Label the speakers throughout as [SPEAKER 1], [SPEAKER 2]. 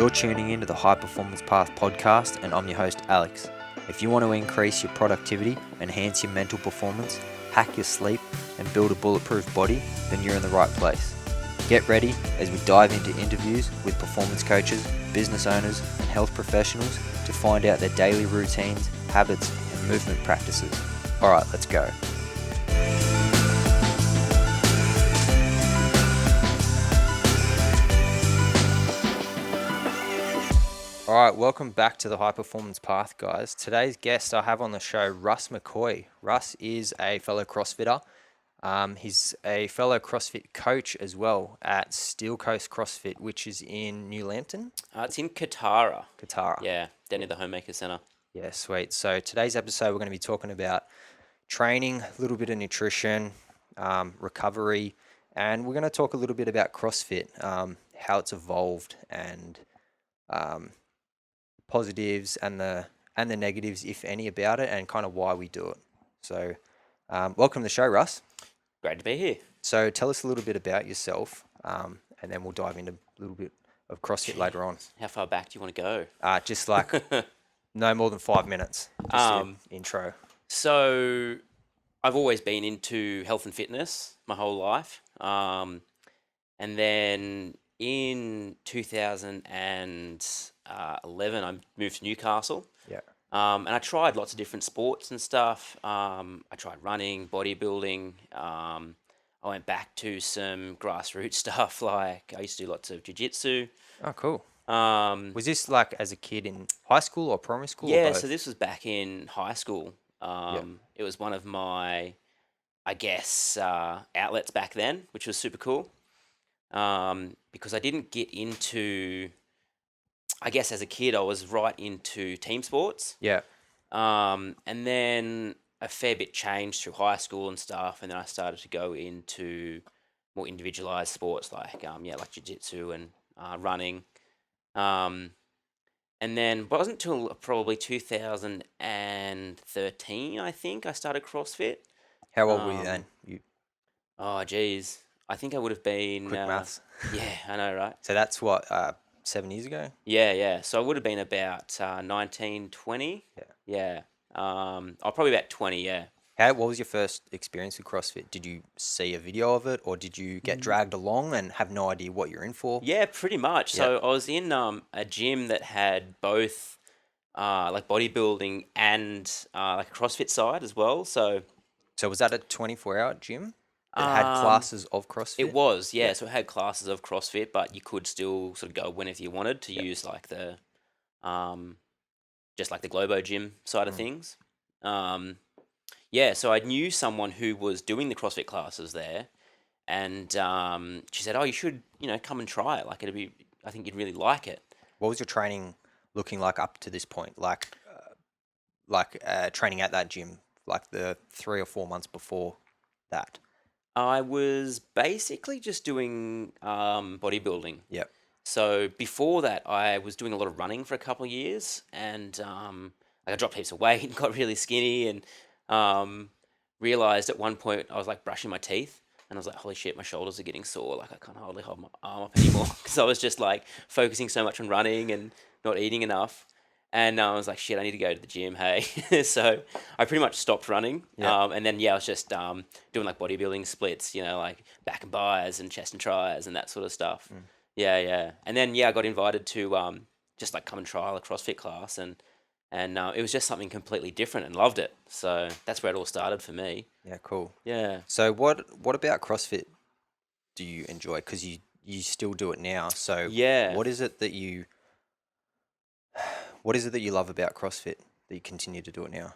[SPEAKER 1] You're tuning into the High Performance Path podcast, and I'm your host, Alex. If you want to increase your productivity, enhance your mental performance, hack your sleep, and build a bulletproof body, then you're in the right place. Get ready as we dive into interviews with performance coaches, business owners, and health professionals to find out their daily routines, habits, and movement practices. All right, let's go. All right, welcome back to the High Performance Path, guys. Today's guest I have on the show, Russ McCloy. Russ is a fellow CrossFitter. He's a fellow CrossFit coach as well at Steel Coast CrossFit, which is in New Lambton.
[SPEAKER 2] It's in Katara.
[SPEAKER 1] Katara.
[SPEAKER 2] Yeah, down near the Homemaker Centre.
[SPEAKER 1] Yeah, sweet. So today's episode, we're going to be talking about training, a little bit of nutrition, recovery, and we're going to talk a little bit about CrossFit, how it's evolved, and positives and the negatives, if any, about it, and kind of why we do it. So welcome to the show, Russ.
[SPEAKER 2] Great to be here.
[SPEAKER 1] So tell us a little bit about yourself, and then we'll dive into a little bit of CrossFit later on.
[SPEAKER 2] How far back do you want to go?
[SPEAKER 1] Just like no more than 5 minutes. Just an intro.
[SPEAKER 2] So I've always been into health and fitness my whole life. And then in 2011, I moved to Newcastle.
[SPEAKER 1] Yeah.
[SPEAKER 2] And I tried lots of different sports and stuff. I tried running, bodybuilding. I went back to some grassroots stuff. Like I used to do lots of jiu-jitsu.
[SPEAKER 1] Oh, cool. Was this like as a kid in high school or primary school?
[SPEAKER 2] Yeah,
[SPEAKER 1] or both?
[SPEAKER 2] so this was back in high school. It was one of my, I guess, outlets back then, which was super cool. Because I didn't get into, I guess as a kid, I was right into team sports.
[SPEAKER 1] Yeah.
[SPEAKER 2] And then a fair bit changed through high school and stuff. And then I started to go into more individualized sports like jiu-jitsu and running. And then it wasn't until probably 2013, I think, I started CrossFit.
[SPEAKER 1] How old were you then?
[SPEAKER 2] Oh, geez. I think I would have been...
[SPEAKER 1] Quick maths.
[SPEAKER 2] Yeah, I know, right?
[SPEAKER 1] So that's what, 7 years ago?
[SPEAKER 2] Yeah. So I would have been about 19, 20. Yeah. Probably about 20, yeah.
[SPEAKER 1] What was your first experience with CrossFit? Did you see a video of it, or did you get dragged along and have no idea what you're in for?
[SPEAKER 2] Yeah, pretty much. So I was in a gym that had both like bodybuilding and like a CrossFit side as well. So
[SPEAKER 1] was that a 24-hour gym that had classes of CrossFit?
[SPEAKER 2] It was, yeah. So it had classes of CrossFit, but you could still sort of go whenever you wanted to use like the just like the Globo gym side of things. So I knew someone who was doing the CrossFit classes there, and she said, "Oh, you should, come and try it. Like I think you'd really like it."
[SPEAKER 1] What was your training looking like up to this point? Like training at that gym, like the 3 or 4 months before that?
[SPEAKER 2] I was basically just doing bodybuilding.
[SPEAKER 1] Yep.
[SPEAKER 2] So before that, I was doing a lot of running for a couple of years, and I dropped heaps of weight and got really skinny, and realized at one point I was like brushing my teeth, and I was like, holy shit, my shoulders are getting sore. Like I can't hardly hold my arm up anymore because I was just like focusing so much on running and not eating enough. And I was like, shit, I need to go to the gym, hey. So I pretty much stopped running.
[SPEAKER 1] Yeah.
[SPEAKER 2] And then, I was just doing like bodybuilding splits, like back and bis and chest and tries and that sort of stuff. Yeah. And then, I got invited to just like come and trial a CrossFit class. And it was just something completely different, and loved it. So that's where it all started for me.
[SPEAKER 1] Yeah, cool.
[SPEAKER 2] Yeah.
[SPEAKER 1] So what about CrossFit do you enjoy? Because you still do it now. So
[SPEAKER 2] Yeah.
[SPEAKER 1] What is it that you love about CrossFit that you continue to do it now?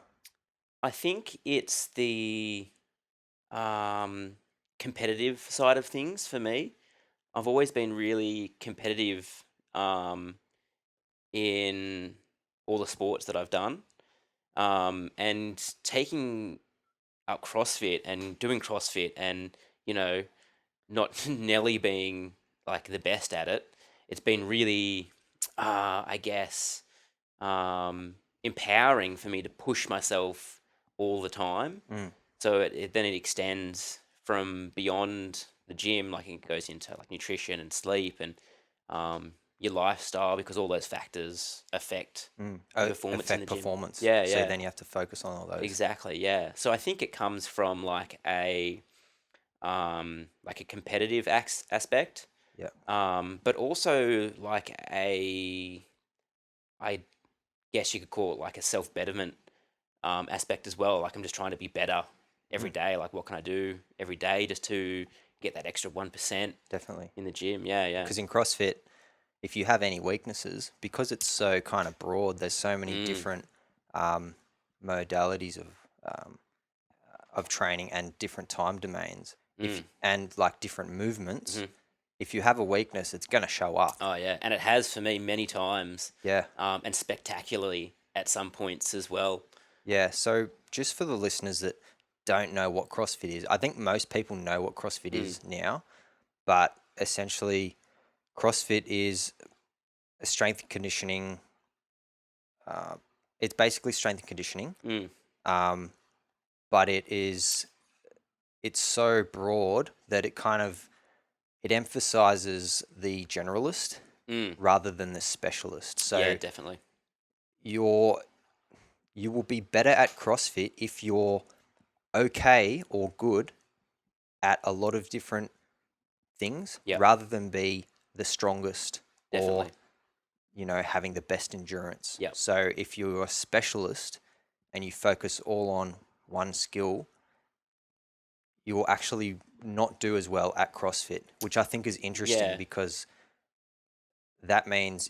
[SPEAKER 2] I think it's the competitive side of things for me. I've always been really competitive in all the sports that I've done. And taking up CrossFit and doing CrossFit and, not Nelly being like the best at it, it's been really, I guess, empowering for me to push myself all the time. So then it extends from beyond the gym, like it goes into like nutrition and sleep and your lifestyle, because all those factors affect your performance in the
[SPEAKER 1] affect
[SPEAKER 2] gym.
[SPEAKER 1] performance.
[SPEAKER 2] Yeah,
[SPEAKER 1] So
[SPEAKER 2] yeah,
[SPEAKER 1] then you have to focus on all those.
[SPEAKER 2] exactly. Yeah. So I think it comes from like a competitive aspect,
[SPEAKER 1] Yeah.
[SPEAKER 2] but also like I guess you could call it like a self betterment aspect as well. Like I'm just trying to be better every day. Like what can I do every day just to get that extra 1%
[SPEAKER 1] Definitely.
[SPEAKER 2] in the gym? Yeah, yeah.
[SPEAKER 1] Because in CrossFit, if you have any weaknesses, because it's so kind of broad, there's so many
[SPEAKER 2] Mm,
[SPEAKER 1] different modalities of training and different time domains.
[SPEAKER 2] mm,
[SPEAKER 1] And like different movements.
[SPEAKER 2] hmm
[SPEAKER 1] If you have a weakness, it's gonna show up.
[SPEAKER 2] Oh yeah, and it has for me many times,
[SPEAKER 1] Yeah.
[SPEAKER 2] and spectacularly at some points as well.
[SPEAKER 1] Yeah. So just for the listeners that don't know what CrossFit is, I think most people know what CrossFit
[SPEAKER 2] Mm,
[SPEAKER 1] is now, but essentially CrossFit is a strength and conditioning. Uh, it's basically strength and conditioning,
[SPEAKER 2] mm,
[SPEAKER 1] um, but it's so broad that it emphasizes the generalist
[SPEAKER 2] mm.
[SPEAKER 1] rather than the specialist.
[SPEAKER 2] Yeah,
[SPEAKER 1] So
[SPEAKER 2] definitely.
[SPEAKER 1] you will be better at CrossFit if you're okay or good at a lot of different things
[SPEAKER 2] Yep,
[SPEAKER 1] rather than be the strongest or
[SPEAKER 2] definitely.
[SPEAKER 1] having the best endurance.
[SPEAKER 2] Yep.
[SPEAKER 1] So if you're a specialist and you focus all on one skill, you will actually not do as well at CrossFit, which I think is interesting
[SPEAKER 2] Yeah,
[SPEAKER 1] because that means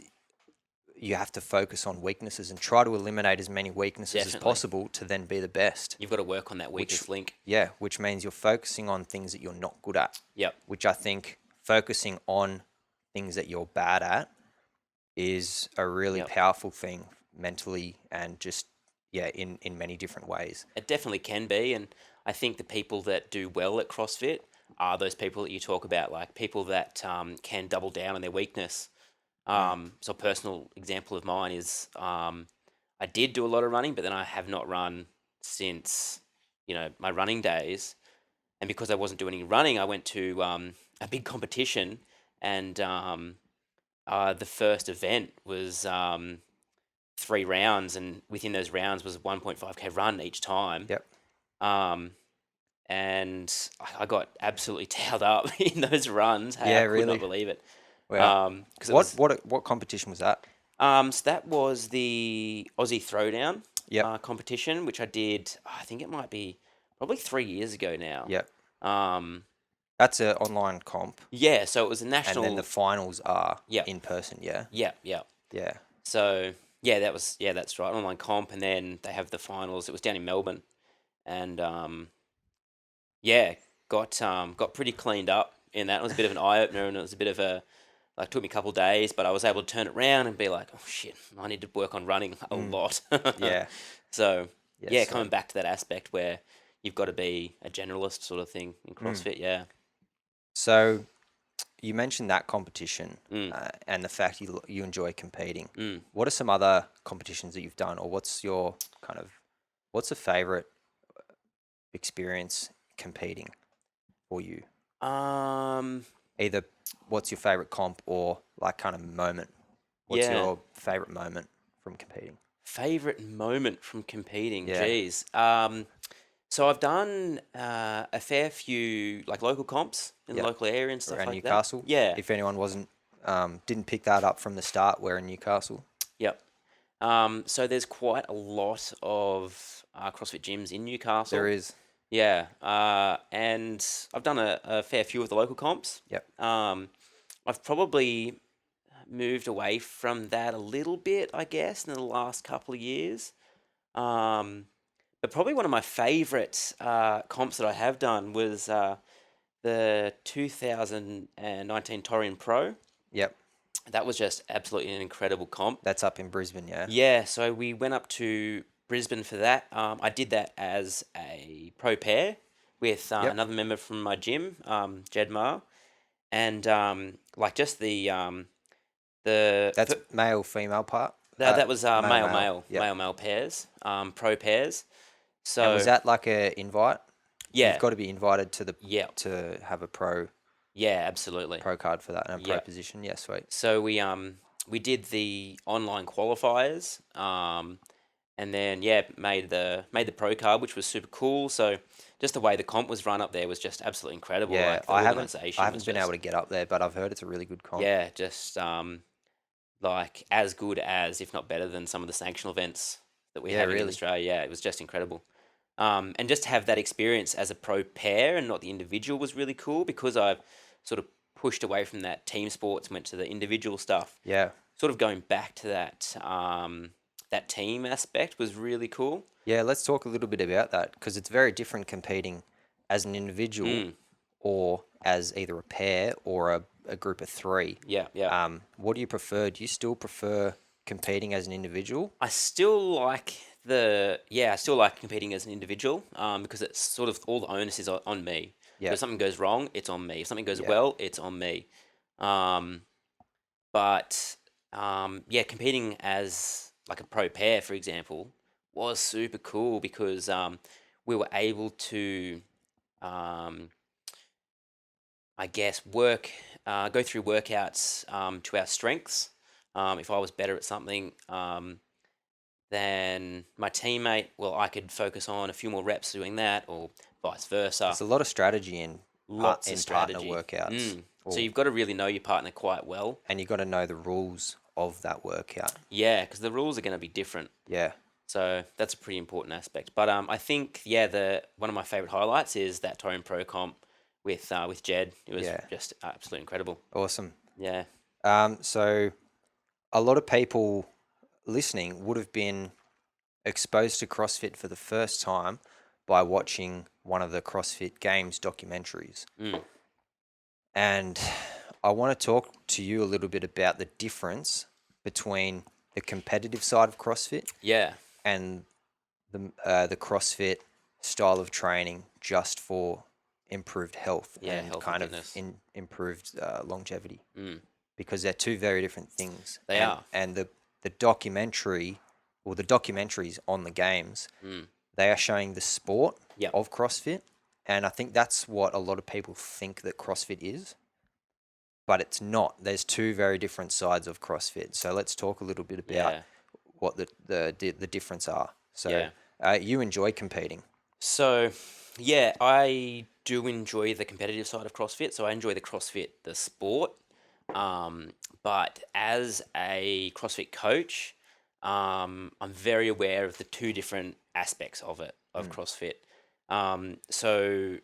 [SPEAKER 1] you have to focus on weaknesses and try to eliminate as many weaknesses as
[SPEAKER 2] definitely.
[SPEAKER 1] possible to then be the best.
[SPEAKER 2] You've got to work on that
[SPEAKER 1] Which,
[SPEAKER 2] weakest link.
[SPEAKER 1] yeah, which means you're focusing on things that you're not good at,
[SPEAKER 2] Yep.
[SPEAKER 1] which I think focusing on things that you're bad at is a really
[SPEAKER 2] Yep.
[SPEAKER 1] powerful thing mentally and just, yeah, in many different ways.
[SPEAKER 2] It definitely can be, and I think the people that do well at CrossFit are those people that you talk about, like people that can double down on their weakness.
[SPEAKER 1] Mm.
[SPEAKER 2] So a personal example of mine is I did do a lot of running, but then I have not run since my running days. And because I wasn't doing any running, I went to a big competition, and the first event was 3 rounds, and within those rounds was a 1.5K run each time.
[SPEAKER 1] Yep.
[SPEAKER 2] Um, and I got absolutely towed up in those runs. Hey, I
[SPEAKER 1] Yeah,
[SPEAKER 2] could not
[SPEAKER 1] really.
[SPEAKER 2] believe it.
[SPEAKER 1] Wow.
[SPEAKER 2] Because it was
[SPEAKER 1] What competition was that?
[SPEAKER 2] so that was the Aussie Throwdown
[SPEAKER 1] Yep.
[SPEAKER 2] competition, which I did. I think it might be probably 3 years ago now.
[SPEAKER 1] Yep.
[SPEAKER 2] Um,
[SPEAKER 1] That's an online comp,
[SPEAKER 2] yeah, so it was a
[SPEAKER 1] and then
[SPEAKER 2] national.
[SPEAKER 1] the finals are
[SPEAKER 2] Yeah,
[SPEAKER 1] in person. Yeah.
[SPEAKER 2] yeah, yeah.
[SPEAKER 1] Yeah.
[SPEAKER 2] So that's right, online comp, and then they have the finals. It was down in Melbourne, and yeah, got pretty cleaned up in that. It was a bit of an eye opener, and it was a bit of a like took me a couple of days, but I was able to turn it around and be like, oh shit, I need to work on running a lot.
[SPEAKER 1] Yeah.
[SPEAKER 2] So
[SPEAKER 1] Yeah.
[SPEAKER 2] yeah,
[SPEAKER 1] So,
[SPEAKER 2] coming back to that aspect where you've got to be a generalist sort of thing in CrossFit. Yeah.
[SPEAKER 1] so you mentioned that competition
[SPEAKER 2] Mm,
[SPEAKER 1] and the fact you enjoy competing.
[SPEAKER 2] mm.
[SPEAKER 1] What are some other competitions that you've done, or what's a favorite experience competing for you?
[SPEAKER 2] Um.
[SPEAKER 1] Either what's your favorite comp or like kind of moment. What's
[SPEAKER 2] Yeah.
[SPEAKER 1] your favorite moment from competing?
[SPEAKER 2] Favorite moment from competing.
[SPEAKER 1] Yeah.
[SPEAKER 2] Jeez. So I've done a fair few like local comps in the
[SPEAKER 1] Yep.
[SPEAKER 2] local area and stuff
[SPEAKER 1] Around
[SPEAKER 2] like
[SPEAKER 1] Newcastle.
[SPEAKER 2] that. Yeah.
[SPEAKER 1] If anyone didn't pick that up from the start, we're in Newcastle.
[SPEAKER 2] Yep. So there's quite a lot of CrossFit gyms in Newcastle.
[SPEAKER 1] There is.
[SPEAKER 2] Yeah. And I've done a fair few of the local comps.
[SPEAKER 1] Yep.
[SPEAKER 2] I've probably moved away from that a little bit, I guess, in the last couple of years. But probably one of my favourite comps that I have done was the 2019 Torian Pro.
[SPEAKER 1] Yep.
[SPEAKER 2] That was just absolutely an incredible comp.
[SPEAKER 1] That's up in Brisbane, yeah.
[SPEAKER 2] Yeah, so we went up to Brisbane for that. I did that as a pro pair with
[SPEAKER 1] Yep.
[SPEAKER 2] another member from my gym, Jed Ma, and like just the
[SPEAKER 1] That's male female part.
[SPEAKER 2] that was
[SPEAKER 1] male. Yep.
[SPEAKER 2] male pairs, pro pairs. So
[SPEAKER 1] And was that like a invite?
[SPEAKER 2] yeah,
[SPEAKER 1] You've got to be invited
[SPEAKER 2] yeah,
[SPEAKER 1] to have a pro
[SPEAKER 2] yeah, absolutely.
[SPEAKER 1] card for that and a pro
[SPEAKER 2] Yep.
[SPEAKER 1] position. Yeah, sweet.
[SPEAKER 2] So we we did the online qualifiers, and then made the pro card, which was super cool. So just the way the comp was run up there was just absolutely incredible.
[SPEAKER 1] Yeah,
[SPEAKER 2] Like the
[SPEAKER 1] I
[SPEAKER 2] organization was
[SPEAKER 1] haven't been able
[SPEAKER 2] just
[SPEAKER 1] to get up there, but I've heard it's a really good comp.
[SPEAKER 2] yeah, just like as good as, if not better than, some of the sanctional events that we
[SPEAKER 1] Yeah,
[SPEAKER 2] have in
[SPEAKER 1] really.
[SPEAKER 2] Australia. Yeah, it was just incredible. And just to have that experience as a pro pair and not the individual was really cool, because I've sort of pushed away from that team sports and went to the individual stuff.
[SPEAKER 1] Yeah.
[SPEAKER 2] Sort of going back to that that team aspect was really cool.
[SPEAKER 1] Yeah, let's talk a little bit about that because it's very different competing as an individual
[SPEAKER 2] Mm,
[SPEAKER 1] or as either a pair or a group of three.
[SPEAKER 2] yeah, yeah.
[SPEAKER 1] What do you prefer? Do you still prefer competing as an individual?
[SPEAKER 2] I still like I still like competing as an individual, because it's sort of all the onus is on me. So
[SPEAKER 1] Yeah,
[SPEAKER 2] if something goes wrong, it's on me. If something goes
[SPEAKER 1] yeah,
[SPEAKER 2] well, it's on me. Um, but yeah, competing as like a pro pair, for example, was super cool because we were able to, um, I guess, go through workouts to our strengths. If I was better at something, then my teammate, well, I could focus on a few more reps doing that, or vice versa.
[SPEAKER 1] there's a lot of strategy
[SPEAKER 2] Lots of
[SPEAKER 1] in partner
[SPEAKER 2] strategy.
[SPEAKER 1] workouts,
[SPEAKER 2] So
[SPEAKER 1] or
[SPEAKER 2] you've got to really know your partner quite well.
[SPEAKER 1] and you got to know the rules of that workout.
[SPEAKER 2] Yeah, because the rules are going to be different.
[SPEAKER 1] Yeah,
[SPEAKER 2] So that's a pretty important aspect. But I think, yeah, the one of my favorite highlights is that Tone Pro comp with Jed. It was
[SPEAKER 1] yeah,
[SPEAKER 2] just absolutely incredible.
[SPEAKER 1] awesome.
[SPEAKER 2] Yeah.
[SPEAKER 1] So a lot of people listening would have been exposed to CrossFit for the first time by watching one of the CrossFit Games documentaries.
[SPEAKER 2] Mm.
[SPEAKER 1] And I want to talk to you a little bit about the difference between the competitive side of CrossFit
[SPEAKER 2] Yeah.
[SPEAKER 1] and the CrossFit style of training just for improved health
[SPEAKER 2] Yeah.
[SPEAKER 1] and
[SPEAKER 2] Health and
[SPEAKER 1] kind of
[SPEAKER 2] fitness.
[SPEAKER 1] improved longevity,
[SPEAKER 2] Mm.
[SPEAKER 1] because they're two very different things.
[SPEAKER 2] They are.
[SPEAKER 1] And the documentary or the documentaries on the games,
[SPEAKER 2] Mm.
[SPEAKER 1] they are showing the sport
[SPEAKER 2] Yep.
[SPEAKER 1] of CrossFit, and I think that's what a lot of people think that CrossFit is, but it's not. There's two very different sides of CrossFit. So let's talk a little bit about
[SPEAKER 2] Yeah.
[SPEAKER 1] what the difference are. So
[SPEAKER 2] Yeah.
[SPEAKER 1] you enjoy competing.
[SPEAKER 2] So, yeah, I do enjoy the competitive side of CrossFit. So I enjoy the CrossFit, the sport. But as a CrossFit coach, I'm very aware of the two different aspects of it, of
[SPEAKER 1] Mm.
[SPEAKER 2] CrossFit. So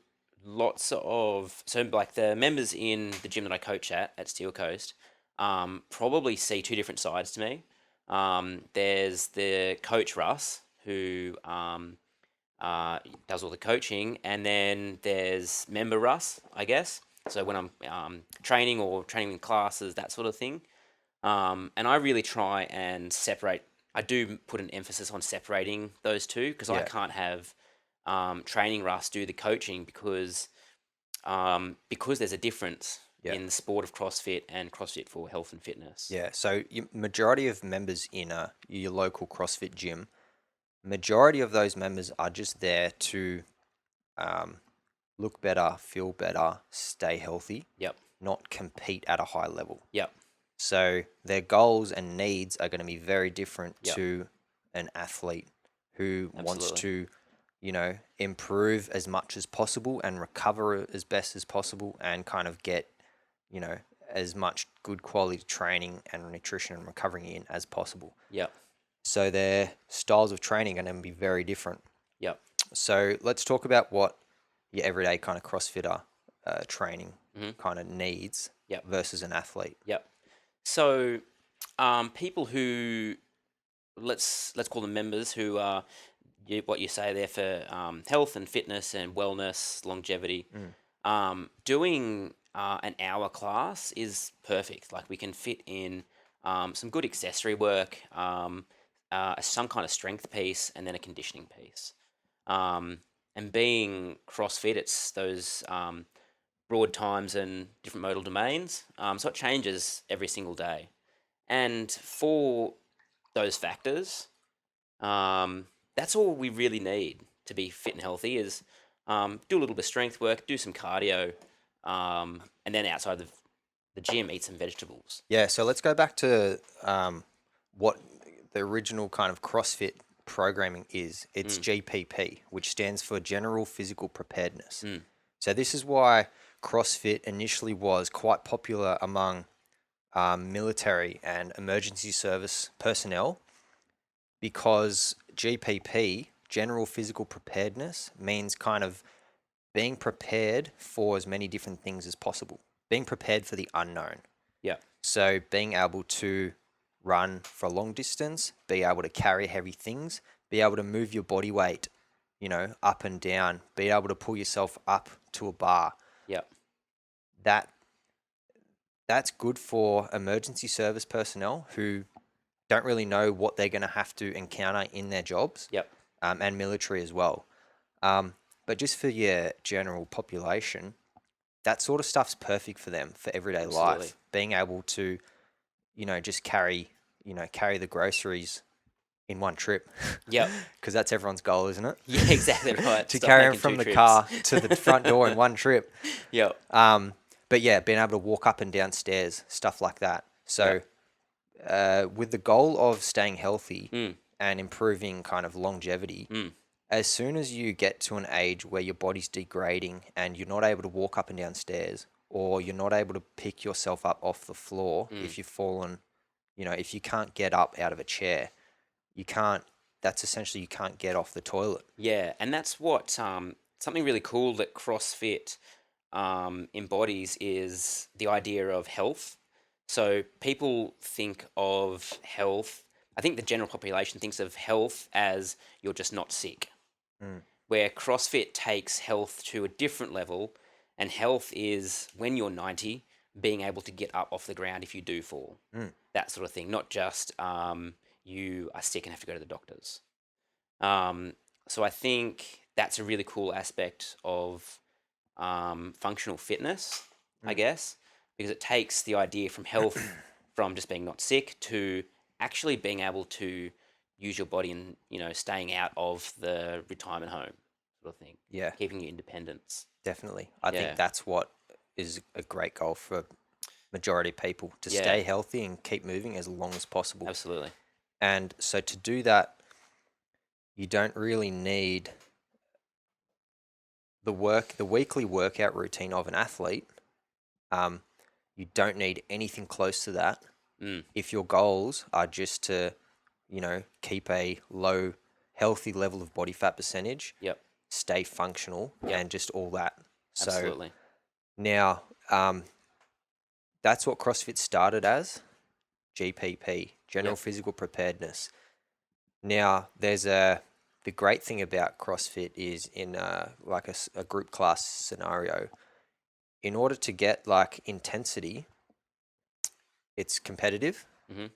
[SPEAKER 2] like the members in the gym that I coach at Steel Coast, probably see two different sides to me. There's the coach Russ, who does all the coaching, and then there's member Russ, I guess. So when I'm training or training in classes, that sort of thing. And I really try and separate. I do put an emphasis on separating those two, because I
[SPEAKER 1] Yeah.
[SPEAKER 2] can't have training Russ do the coaching, because there's a difference
[SPEAKER 1] Yeah.
[SPEAKER 2] in the sport of CrossFit and CrossFit for health and fitness.
[SPEAKER 1] Yeah. So majority of members in your local CrossFit gym, majority of those members are just there to um, look better, feel better, stay healthy,
[SPEAKER 2] Yep.
[SPEAKER 1] not compete at a high level.
[SPEAKER 2] Yep.
[SPEAKER 1] So their goals and needs are going to be very different
[SPEAKER 2] Yep.
[SPEAKER 1] to an athlete who wants
[SPEAKER 2] Absolutely.
[SPEAKER 1] to, improve as much as possible and recover as best as possible and kind of get, as much good quality training and nutrition and recovery in as possible.
[SPEAKER 2] Yep.
[SPEAKER 1] So their styles of training are going to be very different.
[SPEAKER 2] Yep.
[SPEAKER 1] So let's talk about what your everyday kind of CrossFitter training
[SPEAKER 2] Mhm.
[SPEAKER 1] kind of needs
[SPEAKER 2] Yep.
[SPEAKER 1] versus an athlete.
[SPEAKER 2] Yep. So, people who let's call them members, who are what you say there for health and fitness and wellness, longevity. Doing an hour class is perfect. Like, we can fit in some good accessory work, some kind of strength piece, and then a conditioning piece. And being CrossFit, it's those broad times and different modal domains. So it changes every single day. And for those factors, that's all we really need to be fit and healthy, is do a little bit of strength work, do some cardio, and then outside of the gym, eat some vegetables.
[SPEAKER 1] Yeah, so let's go back to what the original kind of CrossFit programming is. It's
[SPEAKER 2] Mm,
[SPEAKER 1] GPP, which stands for General Physical Preparedness.
[SPEAKER 2] mm,
[SPEAKER 1] So this is why CrossFit initially was quite popular among military and emergency service personnel, because GPP, General Physical Preparedness, means kind of being prepared for as many different things as possible, being prepared for the unknown.
[SPEAKER 2] yeah,
[SPEAKER 1] So being able to run for a long distance, be able to carry heavy things, be able to move your body weight, up and down, be able to pull yourself up to a bar.
[SPEAKER 2] yeah,
[SPEAKER 1] That that's good for emergency service personnel who don't really know what they're going to have to encounter in their jobs,
[SPEAKER 2] yep,
[SPEAKER 1] and military as well. But just for your general population, that sort of stuff's perfect for them for everyday
[SPEAKER 2] absolutely.
[SPEAKER 1] life. Being able to, just carry the groceries in one trip,
[SPEAKER 2] Yep.
[SPEAKER 1] because that's everyone's goal, isn't it?
[SPEAKER 2] Yeah, exactly right.
[SPEAKER 1] To
[SPEAKER 2] Stop
[SPEAKER 1] carry them
[SPEAKER 2] making
[SPEAKER 1] from
[SPEAKER 2] two
[SPEAKER 1] the
[SPEAKER 2] trips.
[SPEAKER 1] car to the front door in one trip.
[SPEAKER 2] Yep.
[SPEAKER 1] But yeah, being able to walk up and down stairs, stuff like that. So, with the goal of staying healthy
[SPEAKER 2] Mm,
[SPEAKER 1] and improving kind of longevity,
[SPEAKER 2] mm,
[SPEAKER 1] as soon as you get to an age where your body's degrading and you're not able to walk up and down stairs, or you're not able to pick yourself up off the floor
[SPEAKER 2] mm.
[SPEAKER 1] if you've fallen, if you can't get up out of a chair, you can't, that's essentially you can't get off the toilet.
[SPEAKER 2] Yeah, and that's what something really cool that CrossFit embodies is the idea of health. So people think of health. I think the general population thinks of health as you're just not sick.
[SPEAKER 1] Mm,
[SPEAKER 2] Where CrossFit takes health to a different level, and health is when you're 90, being able to get up off the ground if you do fall,
[SPEAKER 1] mm,
[SPEAKER 2] that sort of thing, not just you are sick and have to go to the doctors. Um, so I think that's a really cool aspect of functional fitness, I
[SPEAKER 1] mm.
[SPEAKER 2] guess, because it takes the idea from health, from just being not sick, to actually being able to use your body and staying out of the retirement home sort of thing,
[SPEAKER 1] Yeah,
[SPEAKER 2] keeping your independence.
[SPEAKER 1] definitely. I think
[SPEAKER 2] Yeah,
[SPEAKER 1] that's what is a great goal for majority of people, to
[SPEAKER 2] yeah,
[SPEAKER 1] stay healthy and keep moving as long as possible.
[SPEAKER 2] absolutely.
[SPEAKER 1] And so to do that, you don't really need the weekly workout routine of an athlete. Um, you don't need anything close to that
[SPEAKER 2] Mm,
[SPEAKER 1] if your goals are just to, keep a low, healthy level of body fat percentage,
[SPEAKER 2] yep,
[SPEAKER 1] stay functional,
[SPEAKER 2] yep,
[SPEAKER 1] and just all that. So
[SPEAKER 2] absolutely.
[SPEAKER 1] now, that's what CrossFit started as, GPP, General
[SPEAKER 2] Yep,
[SPEAKER 1] Physical Preparedness. Now, the great thing about CrossFit is in like a group class scenario, in order to get like intensity, it's competitive.
[SPEAKER 2] hmm,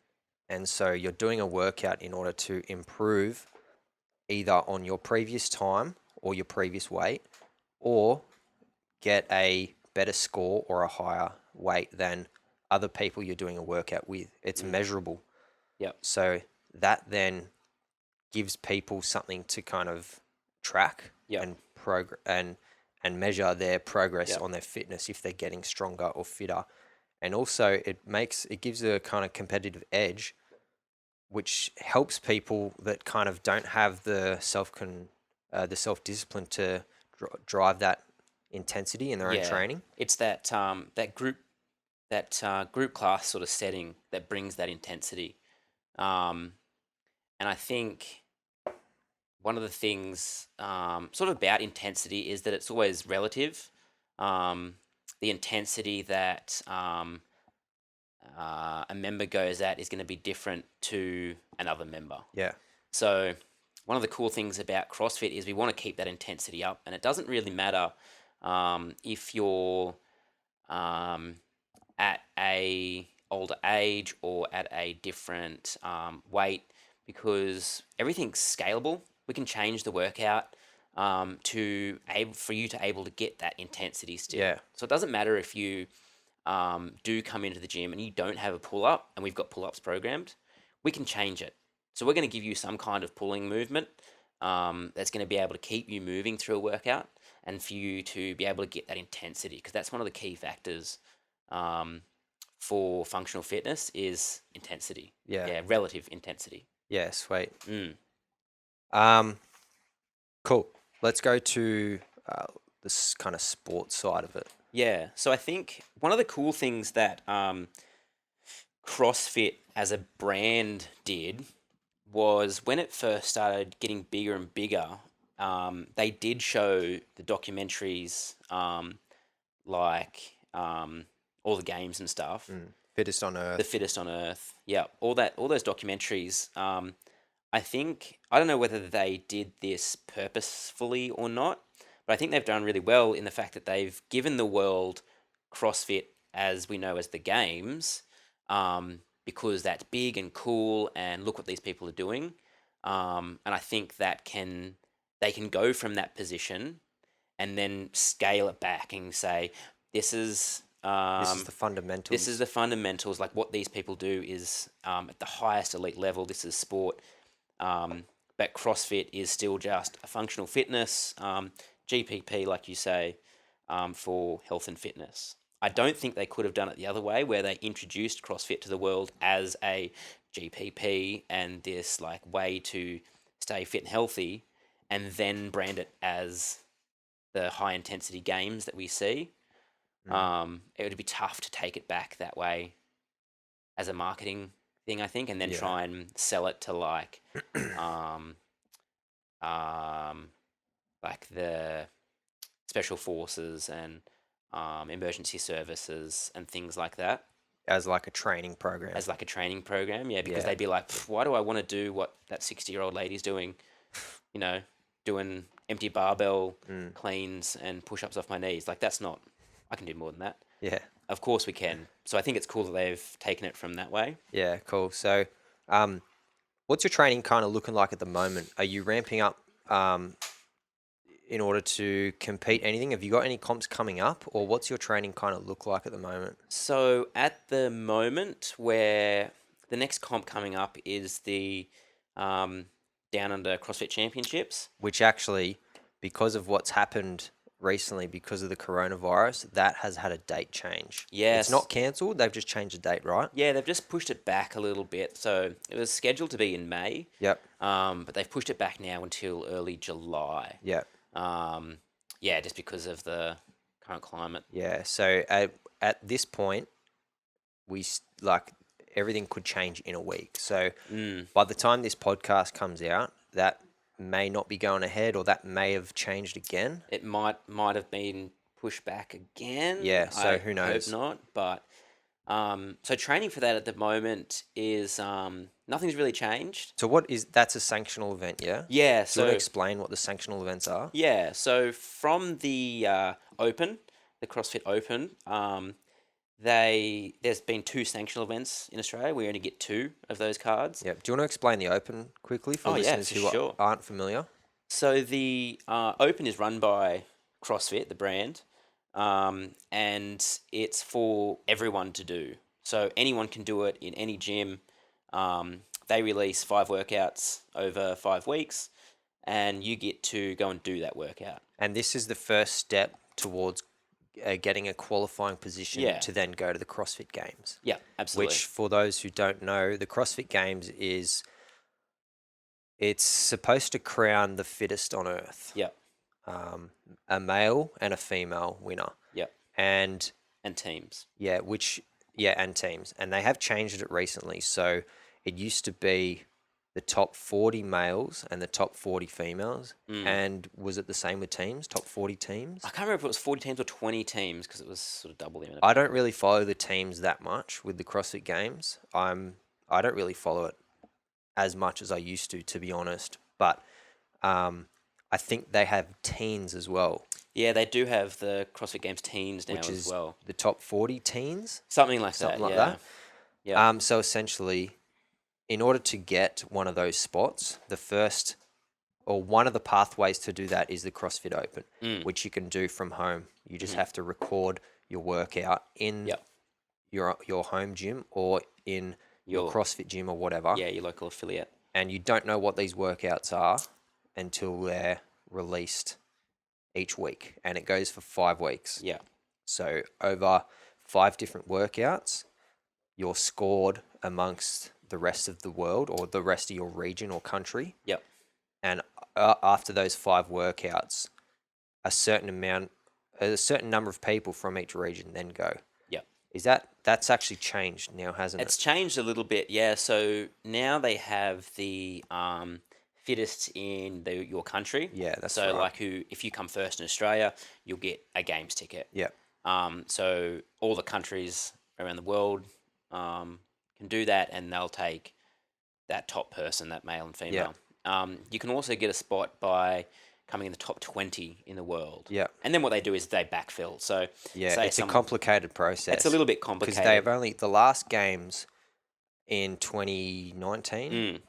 [SPEAKER 1] And so you're doing a workout in order to improve either on your previous time or your previous weight, or get a better score or a higher weight than other people you're doing a workout with. It's
[SPEAKER 2] mm,
[SPEAKER 1] measurable.
[SPEAKER 2] yep,
[SPEAKER 1] So that then gives people something to kind of track
[SPEAKER 2] yep,
[SPEAKER 1] and and measure their progress
[SPEAKER 2] yep,
[SPEAKER 1] on their fitness, if they're getting stronger or fitter. And also it gives a kind of competitive edge, which helps people that kind of don't have the self discipline to drive that intensity in their own
[SPEAKER 2] yeah.
[SPEAKER 1] training.
[SPEAKER 2] It's that group class sort of setting that brings that intensity. Um, and I think one of the things sort of about intensity is that it's always relative. The intensity that a member goes at is going to be different to another member.
[SPEAKER 1] Yeah.
[SPEAKER 2] So one of the cool things about CrossFit is we want to keep that intensity up, and it doesn't really matter if you're um, at a older age or at a different weight, because everything's scalable. We can change the workout for you to able to get that intensity still.
[SPEAKER 1] Yeah.
[SPEAKER 2] So it doesn't matter if you do come into the gym and you don't have a pull up, and we've got pull ups programmed. We can change it. So we're going to give you some kind of pulling movement that's going to be able to keep you moving through a workout, and for you to be able to get that intensity, because that's one of the key factors. Um, for functional fitness is intensity.
[SPEAKER 1] Yeah.
[SPEAKER 2] Yeah, relative intensity.
[SPEAKER 1] Yeah, sweet.
[SPEAKER 2] Mm.
[SPEAKER 1] Cool. Let's go to this kind of sports side of it.
[SPEAKER 2] Yeah. So I think one of the cool things that CrossFit as a brand did was when it first started getting bigger and bigger, they did show the documentaries, like all the games and stuff.
[SPEAKER 1] Fittest on
[SPEAKER 2] The
[SPEAKER 1] earth.
[SPEAKER 2] Fittest on Earth. Yeah, all those documentaries. I think I don't know whether they did this purposefully or not, but I think they've done really well in the fact that they've given the world CrossFit as we know as the games, because that's big and cool, and look what these people are doing. And I think they can go from that position and then scale it back and say, this is
[SPEAKER 1] the fundamentals.
[SPEAKER 2] this is the fundamentals. Like what these people do is at the highest elite level. This is sport. But CrossFit is still just a functional fitness, GPP, like you say, for health and fitness. I don't think they could have done it the other way, where they introduced CrossFit to the world as a GPP and this like way to stay fit and healthy, and then brand it as the high intensity games that we see. It would be tough to take it back that way as a marketing thing, I think, and then try and sell it to like the special forces and emergency services and things like that.
[SPEAKER 1] As like a training program.
[SPEAKER 2] Yeah, because they'd be like, why do I want to do what that 60-year-old lady's doing? You know, doing empty barbell cleans and push-ups off my knees. Like, that's not, I can do more than that.
[SPEAKER 1] Yeah.
[SPEAKER 2] Of course we can. So I think it's cool that they've taken it from that way.
[SPEAKER 1] Yeah, cool. So, what's your training kind of looking like at the moment? Are you ramping up in order to compete anything? Have you got any comps coming up, or what's your training kind of look like at the moment?
[SPEAKER 2] So at the moment, where the next comp coming up is the Down Under CrossFit Championships.
[SPEAKER 1] Which actually, because of what's happened recently, because of the coronavirus, that has had a date change.
[SPEAKER 2] Yes.
[SPEAKER 1] It's not cancelled, they've just changed the date, right?
[SPEAKER 2] Yeah, they've just pushed it back a little bit. So it was scheduled to be in May.
[SPEAKER 1] Yep.
[SPEAKER 2] But they've pushed it back now until early July.
[SPEAKER 1] Yep.
[SPEAKER 2] Yeah, just because of the current climate.
[SPEAKER 1] Yeah, so at this point, everything could change in a week. So by the time this podcast comes out, that may not be going ahead, or that may have changed again.
[SPEAKER 2] It might have been pushed back again.
[SPEAKER 1] Yeah, so who knows?
[SPEAKER 2] I hope not, but so training for that at the moment is nothing's really changed.
[SPEAKER 1] So that's a sanctional event, yeah?
[SPEAKER 2] Yeah.
[SPEAKER 1] Do you
[SPEAKER 2] So
[SPEAKER 1] want to explain what the sanctional events are?
[SPEAKER 2] yeah, so from the Open, the CrossFit Open, there's been 2 sanctional events in Australia. We only get 2 of those cards.
[SPEAKER 1] Yeah. Do you want to explain the Open quickly for listeners
[SPEAKER 2] for
[SPEAKER 1] who
[SPEAKER 2] sure.
[SPEAKER 1] aren't familiar?
[SPEAKER 2] So the Open is run by CrossFit, the brand, and it's for everyone to do. So anyone can do it in any gym. They release 5 workouts over 5 weeks, and you get to go and do that workout.
[SPEAKER 1] And this is the first step towards getting a qualifying position to then go to the CrossFit Games.
[SPEAKER 2] Yeah, absolutely.
[SPEAKER 1] Which, for those who don't know, the CrossFit Games it's supposed to crown the fittest on earth.
[SPEAKER 2] Yeah.
[SPEAKER 1] A male and a female winner.
[SPEAKER 2] Yeah.
[SPEAKER 1] And
[SPEAKER 2] teams.
[SPEAKER 1] Yeah, and teams. And they have changed it recently. So it used to be the top 40 males and the top 40 females. And was it the same with teams? Top 40 teams?
[SPEAKER 2] I can't remember if it was 40 teams or 20 teams, because it was sort of double the amount.
[SPEAKER 1] I don't really follow the teams that much with the CrossFit Games. I don't really follow it as much as I used to be honest. But I think they have teens as well.
[SPEAKER 2] Yeah, they do have the CrossFit Games teens now,
[SPEAKER 1] which is
[SPEAKER 2] as well.
[SPEAKER 1] The top 40 teens?
[SPEAKER 2] Something like
[SPEAKER 1] that.
[SPEAKER 2] Yeah.
[SPEAKER 1] So essentially, in order to get one of those spots, one of the pathways to do that is the CrossFit Open, which you can do from home. You just have to record your workout in your home gym or in your CrossFit gym or whatever.
[SPEAKER 2] Yeah, your local affiliate.
[SPEAKER 1] And you don't know what these workouts are until they're released each week. And it goes for 5 weeks.
[SPEAKER 2] Yeah.
[SPEAKER 1] So over 5 different workouts, you're scored amongst the rest of the world or the rest of your region or country.
[SPEAKER 2] Yep.
[SPEAKER 1] And after those 5 workouts, a certain number of people from each region then go.
[SPEAKER 2] Yep.
[SPEAKER 1] That's actually changed now, hasn't
[SPEAKER 2] It's
[SPEAKER 1] it?
[SPEAKER 2] changed a little bit, yeah. So now they have the fittest in your country.
[SPEAKER 1] Yeah, that's
[SPEAKER 2] so
[SPEAKER 1] right.
[SPEAKER 2] if you come first in Australia, you'll get a games ticket.
[SPEAKER 1] Yeah.
[SPEAKER 2] So all the countries around the world can do that, and they'll take that top person, that male and female. You can also get a spot by coming in the top 20 in the world.
[SPEAKER 1] Yeah.
[SPEAKER 2] And then what they do is they backfill. So
[SPEAKER 1] Yeah, it's a complicated process.
[SPEAKER 2] It's a little bit
[SPEAKER 1] because
[SPEAKER 2] complicated.
[SPEAKER 1] the last games in 2019,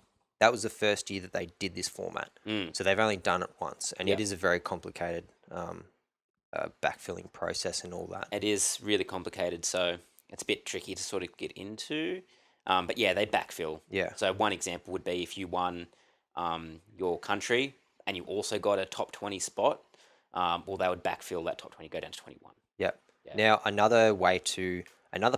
[SPEAKER 1] that was the first year that they did this format. So they've only done it once, and it is a very complicated backfilling process and all that.
[SPEAKER 2] It is really complicated, so it's a bit tricky to sort of get into. But yeah, they backfill.
[SPEAKER 1] Yeah.
[SPEAKER 2] So one example would be if you won your country and you also got a top 20 spot, well, they would backfill that top 20, go down to 21.
[SPEAKER 1] Yep.
[SPEAKER 2] Yeah.
[SPEAKER 1] Now, another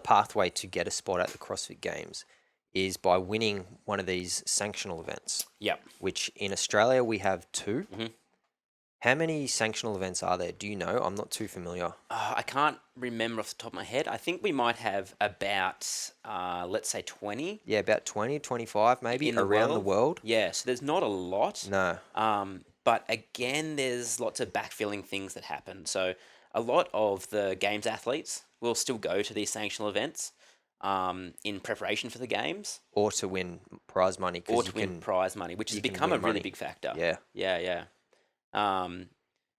[SPEAKER 1] pathway to get a spot at the CrossFit Games is by winning one of these sanctional events.
[SPEAKER 2] Yep.
[SPEAKER 1] Which in Australia we have 2.
[SPEAKER 2] Mm-hmm.
[SPEAKER 1] How many sanctional events are there? Do you know? I'm not too familiar.
[SPEAKER 2] I can't remember off the top of my head. I think we might have about, let's say 20.
[SPEAKER 1] Yeah, about 20, 25 maybe
[SPEAKER 2] In
[SPEAKER 1] around the world.
[SPEAKER 2] Yeah, so there's not a lot.
[SPEAKER 1] No.
[SPEAKER 2] But again, there's lots of backfilling things that happen. So a lot of the games athletes will still go to these sanctional events in preparation for the games.
[SPEAKER 1] Or to win prize money.
[SPEAKER 2] Or to win prize money, which has become a really big factor.
[SPEAKER 1] Yeah.
[SPEAKER 2] Yeah.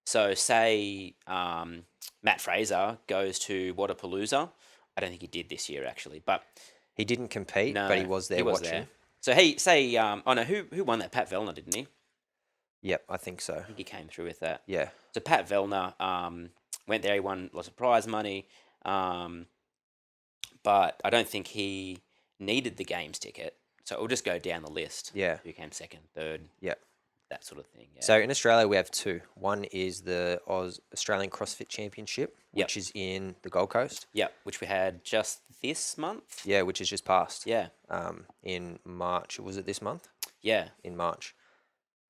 [SPEAKER 2] So say Matt Fraser goes to Wadapalooza. I don't think he did this year actually, but
[SPEAKER 1] he didn't compete, but he was there watching.
[SPEAKER 2] There. So who won that? Pat Vellner, didn't he?
[SPEAKER 1] Yep, I think so.
[SPEAKER 2] I think he came through with that.
[SPEAKER 1] Yeah.
[SPEAKER 2] So Pat Vellner went there. He won lots of prize money, but I don't think he needed the games ticket. So it'll just go down the list.
[SPEAKER 1] Yeah.
[SPEAKER 2] Who came second, third.
[SPEAKER 1] Yep.
[SPEAKER 2] That sort of thing. Yeah.
[SPEAKER 1] So in Australia we have 2. One is the Australian CrossFit Championship, which is in the Gold Coast.
[SPEAKER 2] Yeah, which we had just this month.
[SPEAKER 1] Yeah, which has just passed.
[SPEAKER 2] Yeah.
[SPEAKER 1] In March. Was it this month?
[SPEAKER 2] Yeah.
[SPEAKER 1] In March.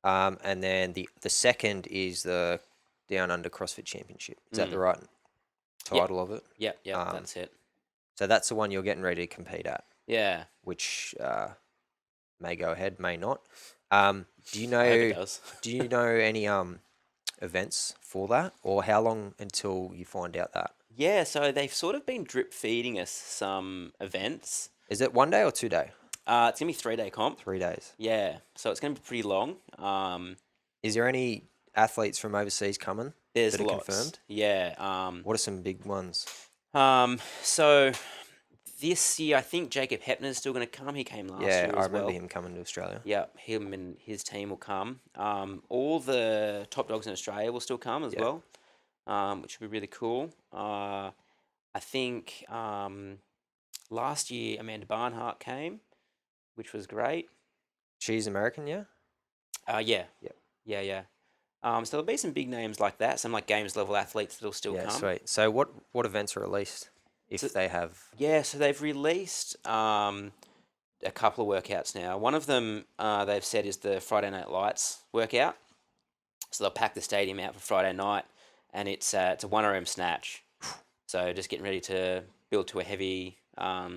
[SPEAKER 1] And then the second is the Down Under CrossFit Championship. Is that the right title of it?
[SPEAKER 2] Yeah, that's it.
[SPEAKER 1] So that's the one you're getting ready to compete at.
[SPEAKER 2] Yeah.
[SPEAKER 1] Which may go ahead, may not. Do you know?
[SPEAKER 2] I hope it does.
[SPEAKER 1] Do you know any events for that, or how long until you find out that?
[SPEAKER 2] Yeah, so they've sort of been drip feeding us some events.
[SPEAKER 1] Is it 1 day or 2 day?
[SPEAKER 2] It's gonna be 3-day comp.
[SPEAKER 1] 3 days.
[SPEAKER 2] Yeah, so it's gonna be pretty long.
[SPEAKER 1] Is there any athletes from overseas coming?
[SPEAKER 2] There's
[SPEAKER 1] that are
[SPEAKER 2] lots.
[SPEAKER 1] Confirmed?
[SPEAKER 2] Yeah.
[SPEAKER 1] What are some big ones?
[SPEAKER 2] So this year, I think Jacob Hepner's still going to come. He came last year as well.
[SPEAKER 1] I remember him coming to Australia.
[SPEAKER 2] Yeah, him and his team will come. All the top dogs in Australia will still come as well, which will be really cool. I think last year Amanda Barnhart came, which was great.
[SPEAKER 1] She's American, yeah?
[SPEAKER 2] Yeah.
[SPEAKER 1] Yep.
[SPEAKER 2] Yeah. So there'll be some big names like that, some like games level athletes that'll still come.
[SPEAKER 1] Sweet. So what events are released if they have?
[SPEAKER 2] Yeah, so they've released a couple of workouts now. One of them they've said is the Friday Night Lights workout. So they'll pack the stadium out for Friday night, and it's a 1RM snatch. So just getting ready to build to a heavy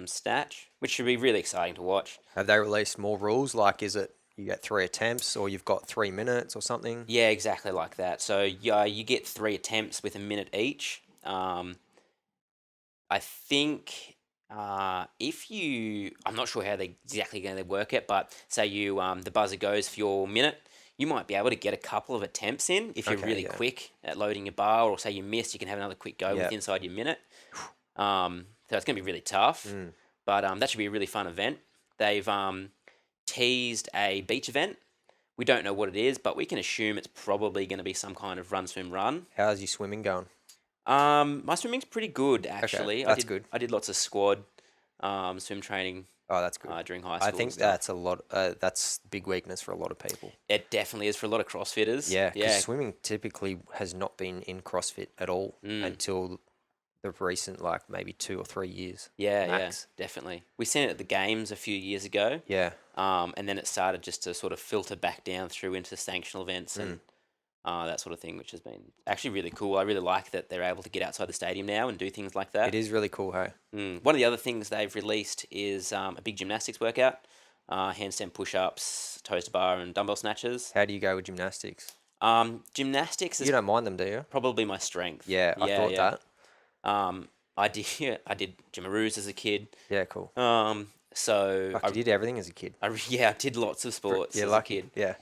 [SPEAKER 2] snatch, which should be really exciting to watch.
[SPEAKER 1] Have they released more rules? Like, is it you get 3 attempts, or you've got 3 minutes, or something?
[SPEAKER 2] Yeah, exactly like that. So you get 3 attempts with a minute each. I think I'm not sure how they exactly going to work it, but say you the buzzer goes for your minute, you might be able to get a couple of attempts in if you're really quick at loading your bar, or say you miss, you can have another quick go with inside your minute. So it's going to be really tough, but that should be a really fun event. They've teased a beach event. We don't know what it is, but we can assume it's probably going to be some kind of run, swim, run.
[SPEAKER 1] How's your swimming going?
[SPEAKER 2] My swimming's pretty good, actually.
[SPEAKER 1] Okay, that's good.
[SPEAKER 2] I did lots of squad swim training.
[SPEAKER 1] Oh, that's good.
[SPEAKER 2] During high school.
[SPEAKER 1] I think that's a lot. That's big weakness for a lot of people.
[SPEAKER 2] It definitely is for a lot of CrossFitters.
[SPEAKER 1] Yeah, because swimming typically has not been in CrossFit at all until the recent, like, maybe 2 or 3 years
[SPEAKER 2] Yeah,
[SPEAKER 1] max.
[SPEAKER 2] yeah, definitely. We seen it at the games a few years ago,
[SPEAKER 1] Yeah.
[SPEAKER 2] and then it started just to sort of filter back down through into sanctional events and that sort of thing, which has been actually really cool. I really like that they're able to get outside the stadium now and do things like
[SPEAKER 1] It
[SPEAKER 2] that.
[SPEAKER 1] is really cool, hey?
[SPEAKER 2] One of the other things they've released is a big gymnastics workout, handstand push-ups, toes to bar, and dumbbell snatches.
[SPEAKER 1] How do you go with gymnastics?
[SPEAKER 2] Gymnastics
[SPEAKER 1] You
[SPEAKER 2] is
[SPEAKER 1] don't mind them, do you?
[SPEAKER 2] probably my strength.
[SPEAKER 1] Yeah, I thought that.
[SPEAKER 2] I did Jimaroos as a kid.
[SPEAKER 1] Yeah, cool.
[SPEAKER 2] So
[SPEAKER 1] Like, you did everything as a kid.
[SPEAKER 2] I did lots of sports
[SPEAKER 1] Yeah,
[SPEAKER 2] as
[SPEAKER 1] lucky.
[SPEAKER 2] a kid.
[SPEAKER 1] Yeah.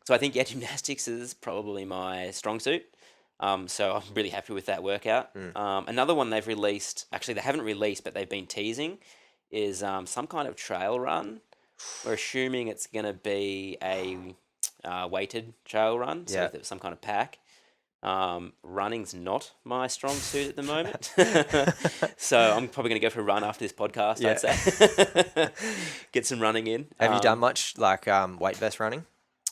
[SPEAKER 2] So I think gymnastics is probably my strong suit. So I'm really happy with that workout. Another one they've released, actually they haven't released, but they've been teasing, is some kind of trail run. We're assuming it's going to be a weighted trail run, so
[SPEAKER 1] Yeah.
[SPEAKER 2] there's some kind of pack. Running's not my strong suit at the moment, so I'm probably going to go for a run after this podcast.
[SPEAKER 1] Yeah.
[SPEAKER 2] I'd say get some running in.
[SPEAKER 1] Have you done much, like, weight vest running?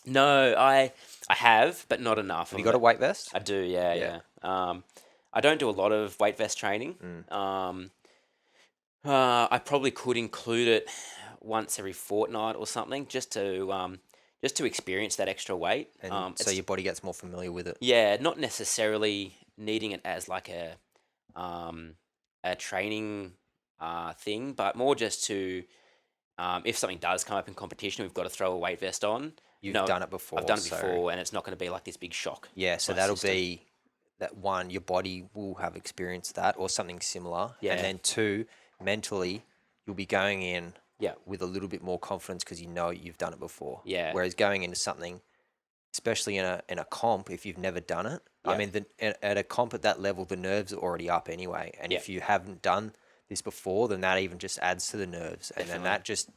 [SPEAKER 2] No, I have, but not enough.
[SPEAKER 1] Have you got a weight vest?
[SPEAKER 2] I do, yeah,
[SPEAKER 1] Yeah.
[SPEAKER 2] yeah. I don't do a lot of weight vest training. I probably could include it once every fortnight or something, just to experience that extra weight.
[SPEAKER 1] And so your body gets more familiar with it.
[SPEAKER 2] Yeah, not necessarily needing it as like a training thing, but more just to if something does come up in competition, we've got to throw a weight vest on.
[SPEAKER 1] You've done it before.
[SPEAKER 2] I've done it
[SPEAKER 1] so-
[SPEAKER 2] before, and it's not going to be like this big shock.
[SPEAKER 1] Yeah, so
[SPEAKER 2] my
[SPEAKER 1] that'll
[SPEAKER 2] system.
[SPEAKER 1] be that one, your body will have experienced that or something similar.
[SPEAKER 2] Yeah.
[SPEAKER 1] And then two, mentally, you'll be going in
[SPEAKER 2] Yeah.
[SPEAKER 1] with a little bit more confidence because you know you've done it before.
[SPEAKER 2] Yeah.
[SPEAKER 1] Whereas going into something, especially in a comp, if you've never done it, I
[SPEAKER 2] Yeah.
[SPEAKER 1] mean, at a comp at that level, the nerves are already up anyway. And
[SPEAKER 2] Yeah.
[SPEAKER 1] if you haven't done this before, then that even just adds to the nerves. And then that just,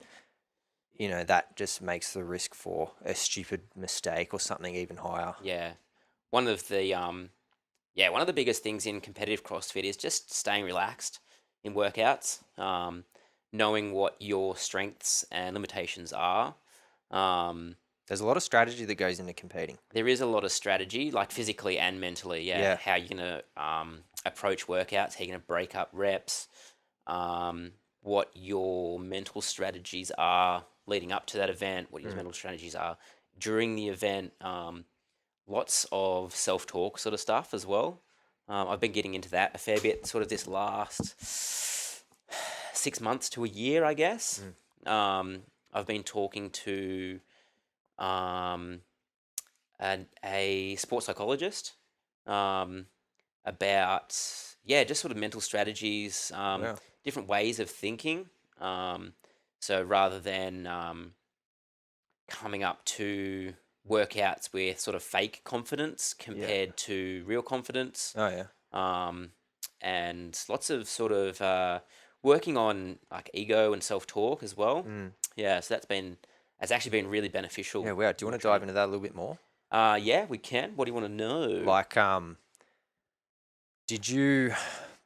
[SPEAKER 1] that just makes the risk for a stupid mistake or something even higher.
[SPEAKER 2] Yeah. One of the biggest things in competitive CrossFit is just staying relaxed in workouts, knowing what your strengths and limitations are.
[SPEAKER 1] There's a lot of strategy that goes into competing.
[SPEAKER 2] There is a lot of strategy, like physically and mentally. Yeah.
[SPEAKER 1] Yeah.
[SPEAKER 2] How you're going to approach workouts, how you're going to break up reps, what your mental strategies are leading up to that event, what your mental strategies are during the event. Lots of self-talk sort of stuff as well. I've been getting into that a fair bit sort of this last 6 months to a year, I guess. I've been talking to a sports psychologist about, just sort of mental strategies,
[SPEAKER 1] Wow.
[SPEAKER 2] different ways of thinking. So rather than coming up to workouts with sort of fake confidence compared to real confidence,
[SPEAKER 1] Oh, yeah.
[SPEAKER 2] and lots of sort of working on like ego and self-talk as well. Yeah, so that's actually been really beneficial.
[SPEAKER 1] Yeah, wow. Do you want to dive into that a little bit more?
[SPEAKER 2] Yeah, we can. What do you want to know?
[SPEAKER 1] Like, did you,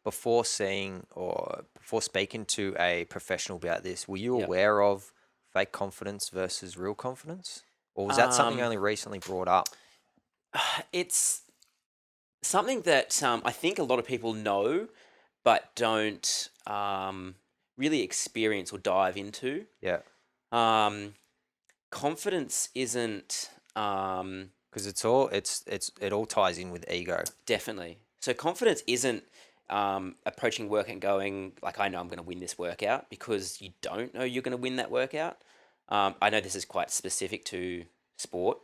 [SPEAKER 1] before seeing or before speaking to a professional about this, were you
[SPEAKER 2] Yep.
[SPEAKER 1] aware of fake confidence versus real confidence? Or was that something only recently brought up?
[SPEAKER 2] It's something that I think a lot of people know, but don't really experience or dive into.
[SPEAKER 1] Yeah.
[SPEAKER 2] Confidence isn't
[SPEAKER 1] Because it all ties in with ego.
[SPEAKER 2] definitely. So confidence isn't approaching work and going like, I know I'm going to win this workout, because you don't know you're going to win that workout. I know this is quite specific to sport,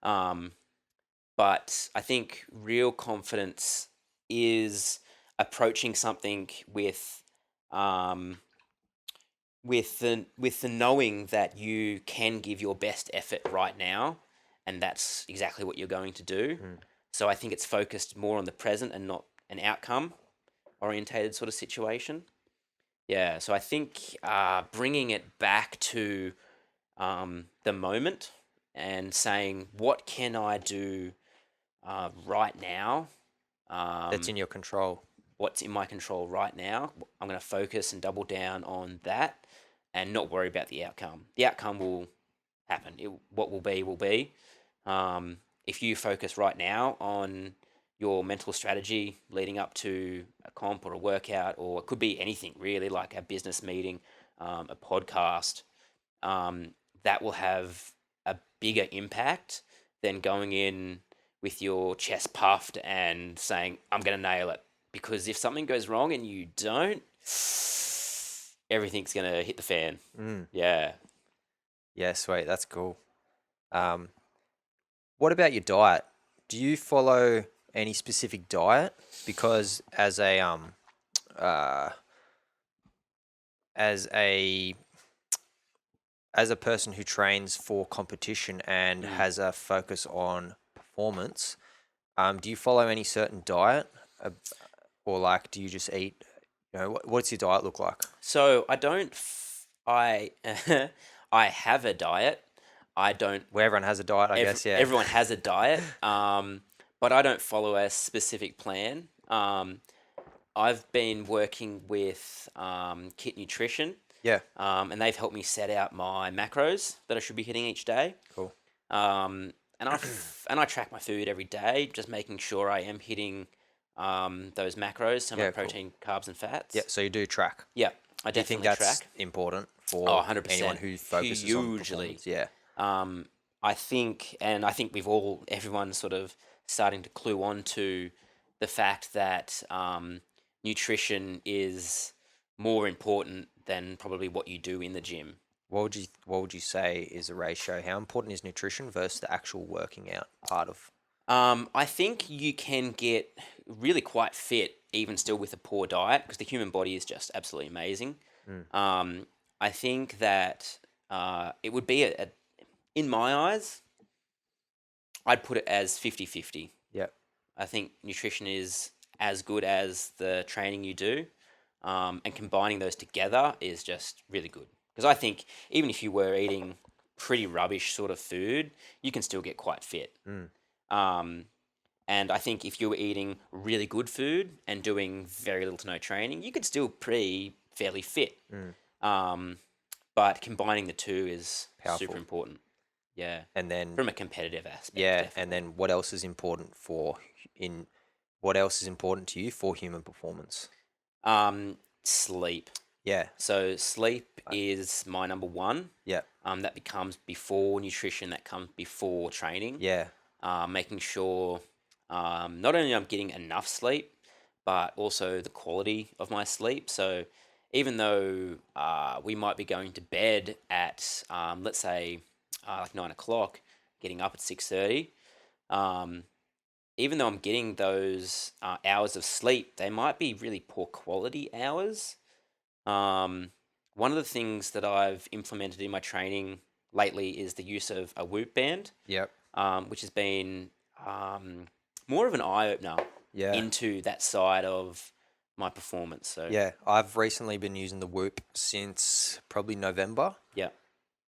[SPEAKER 2] but I think real confidence is approaching something with the knowing that you can give your best effort right now, and that's exactly what you're going to do. So I think it's focused more on the present and not an outcome orientated sort of situation. Yeah, so I think bringing it back to the moment and saying, what can I do right now?
[SPEAKER 1] That's in your control.
[SPEAKER 2] What's in my control right now? I'm going to focus and double down on that and not worry about the outcome. The outcome will happen. What will be, will be. If you focus right now on your mental strategy leading up to a comp or a workout, or it could be anything really, like a business meeting, a podcast, that will have a bigger impact than going in with your chest puffed and saying, I'm going to nail it. Because if something goes wrong and you don't, everything's going to hit the fan. Yeah.
[SPEAKER 1] Yeah, sweet. That's cool. What about your diet? Do you follow any specific diet? Because uh, as a as a person who trains for competition and has a focus on performance, do you follow any certain diet, or like do you just eat? What's your diet look like?
[SPEAKER 2] So I don't, I, I have a diet. I don't,
[SPEAKER 1] Where everyone has a diet, I guess. Yeah.
[SPEAKER 2] everyone has a diet, but I don't follow a specific plan. I've been working with Kit Nutrition,
[SPEAKER 1] Yeah.
[SPEAKER 2] and they've helped me set out my macros that I should be hitting each day.
[SPEAKER 1] Cool.
[SPEAKER 2] And I track my food every day, just making sure I am hitting those macros, so my
[SPEAKER 1] Yeah, cool.
[SPEAKER 2] protein, carbs, and fats.
[SPEAKER 1] Yeah. So you do track.
[SPEAKER 2] Yeah, I
[SPEAKER 1] Do you think
[SPEAKER 2] definitely
[SPEAKER 1] that's
[SPEAKER 2] track.
[SPEAKER 1] important for
[SPEAKER 2] 100%.
[SPEAKER 1] anyone who focuses on
[SPEAKER 2] Hugely.
[SPEAKER 1] performance? Yeah.
[SPEAKER 2] I think everyone's sort of starting to clue on to the fact that nutrition is more important than probably what you do in the gym.
[SPEAKER 1] What would you say is a ratio? How important is nutrition versus the actual working out part of?
[SPEAKER 2] I think you can get really quite fit even still with a poor diet, because the human body is just absolutely amazing. I think that it would be, in my eyes, I'd put it as 50-50.
[SPEAKER 1] Yeah.
[SPEAKER 2] I think nutrition is as good as the training you do, and combining those together is just really good. Because I think even if you were eating pretty rubbish sort of food, you can still get quite fit. And I think if you were eating really good food and doing very little to no training, you could still be fairly fit. But combining the two is
[SPEAKER 1] Powerful.
[SPEAKER 2] super important. Yeah.
[SPEAKER 1] And then
[SPEAKER 2] From a competitive aspect.
[SPEAKER 1] yeah,
[SPEAKER 2] definitely.
[SPEAKER 1] and then what else is important what else is important to you for human performance?
[SPEAKER 2] Sleep.
[SPEAKER 1] Yeah.
[SPEAKER 2] So sleep is my number one.
[SPEAKER 1] Yeah.
[SPEAKER 2] That becomes before nutrition, that comes before training.
[SPEAKER 1] Yeah.
[SPEAKER 2] Making sure not only I'm getting enough sleep, but also the quality of my sleep. So even though we might be going to bed at, let's say, like 9 o'clock, getting up at 6:30, even though I'm getting those hours of sleep, they might be really poor quality hours. One of the things that I've implemented in my training lately is the use of a Whoop band,
[SPEAKER 1] Yep.
[SPEAKER 2] which has been more of an eye opener
[SPEAKER 1] Yeah.
[SPEAKER 2] into that side of my performance. So
[SPEAKER 1] Yeah. I've recently been using the Whoop since probably November.
[SPEAKER 2] yeah,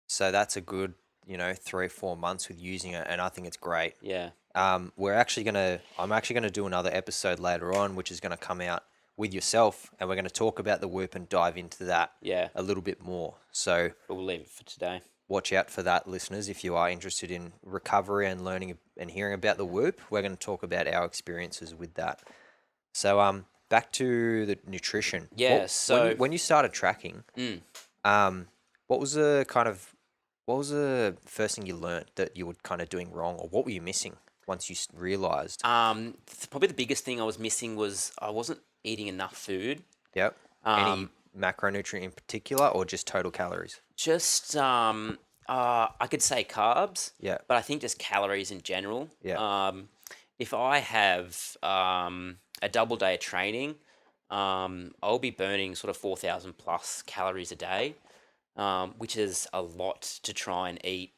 [SPEAKER 1] So that's a good, 3 or 4 months with using it, and I think it's great.
[SPEAKER 2] yeah,
[SPEAKER 1] I'm actually gonna do another episode later on, which is gonna come out with yourself, and we're gonna talk about the Whoop and dive into that
[SPEAKER 2] yeah.
[SPEAKER 1] a little bit more. So
[SPEAKER 2] But we'll leave it for today.
[SPEAKER 1] watch out for that, listeners. If you are interested in recovery and learning and hearing about the Whoop, we're going to talk about our experiences with that. So back to the nutrition.
[SPEAKER 2] Yeah,
[SPEAKER 1] When
[SPEAKER 2] so-
[SPEAKER 1] when you started tracking, what was the first thing you learned that you were kind of doing wrong, or what were you missing once you realized?
[SPEAKER 2] Probably the biggest thing I was missing was I wasn't eating enough food.
[SPEAKER 1] Yep. Any macronutrient in particular, or just total calories?
[SPEAKER 2] Just I could say carbs.
[SPEAKER 1] Yeah.
[SPEAKER 2] But I think just calories in general.
[SPEAKER 1] Yeah.
[SPEAKER 2] If I have a double day of training, I'll be burning sort of 4,000 plus calories a day, which is a lot to try and eat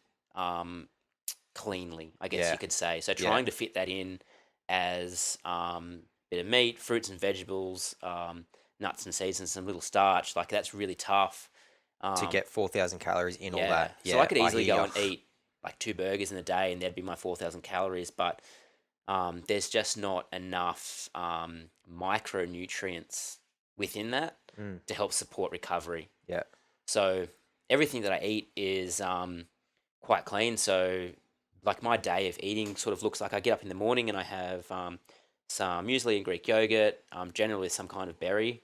[SPEAKER 2] cleanly, I guess
[SPEAKER 1] Yeah.
[SPEAKER 2] you could say. So
[SPEAKER 1] Yeah.
[SPEAKER 2] trying to fit that in as bit of meat, fruits and vegetables, nuts and seeds, and some little starch, like that's really tough.
[SPEAKER 1] To get 4,000 calories in all
[SPEAKER 2] Yeah.
[SPEAKER 1] that.
[SPEAKER 2] So I could easily
[SPEAKER 1] hear
[SPEAKER 2] go
[SPEAKER 1] ya.
[SPEAKER 2] and eat like 2 burgers in a day and there'd be my 4,000 calories, but there's just not enough micronutrients within that to help support recovery.
[SPEAKER 1] Yeah.
[SPEAKER 2] So everything that I eat is quite clean. So like my day of eating sort of looks like I get up in the morning and I have some muesli and Greek yogurt, generally some kind of berry.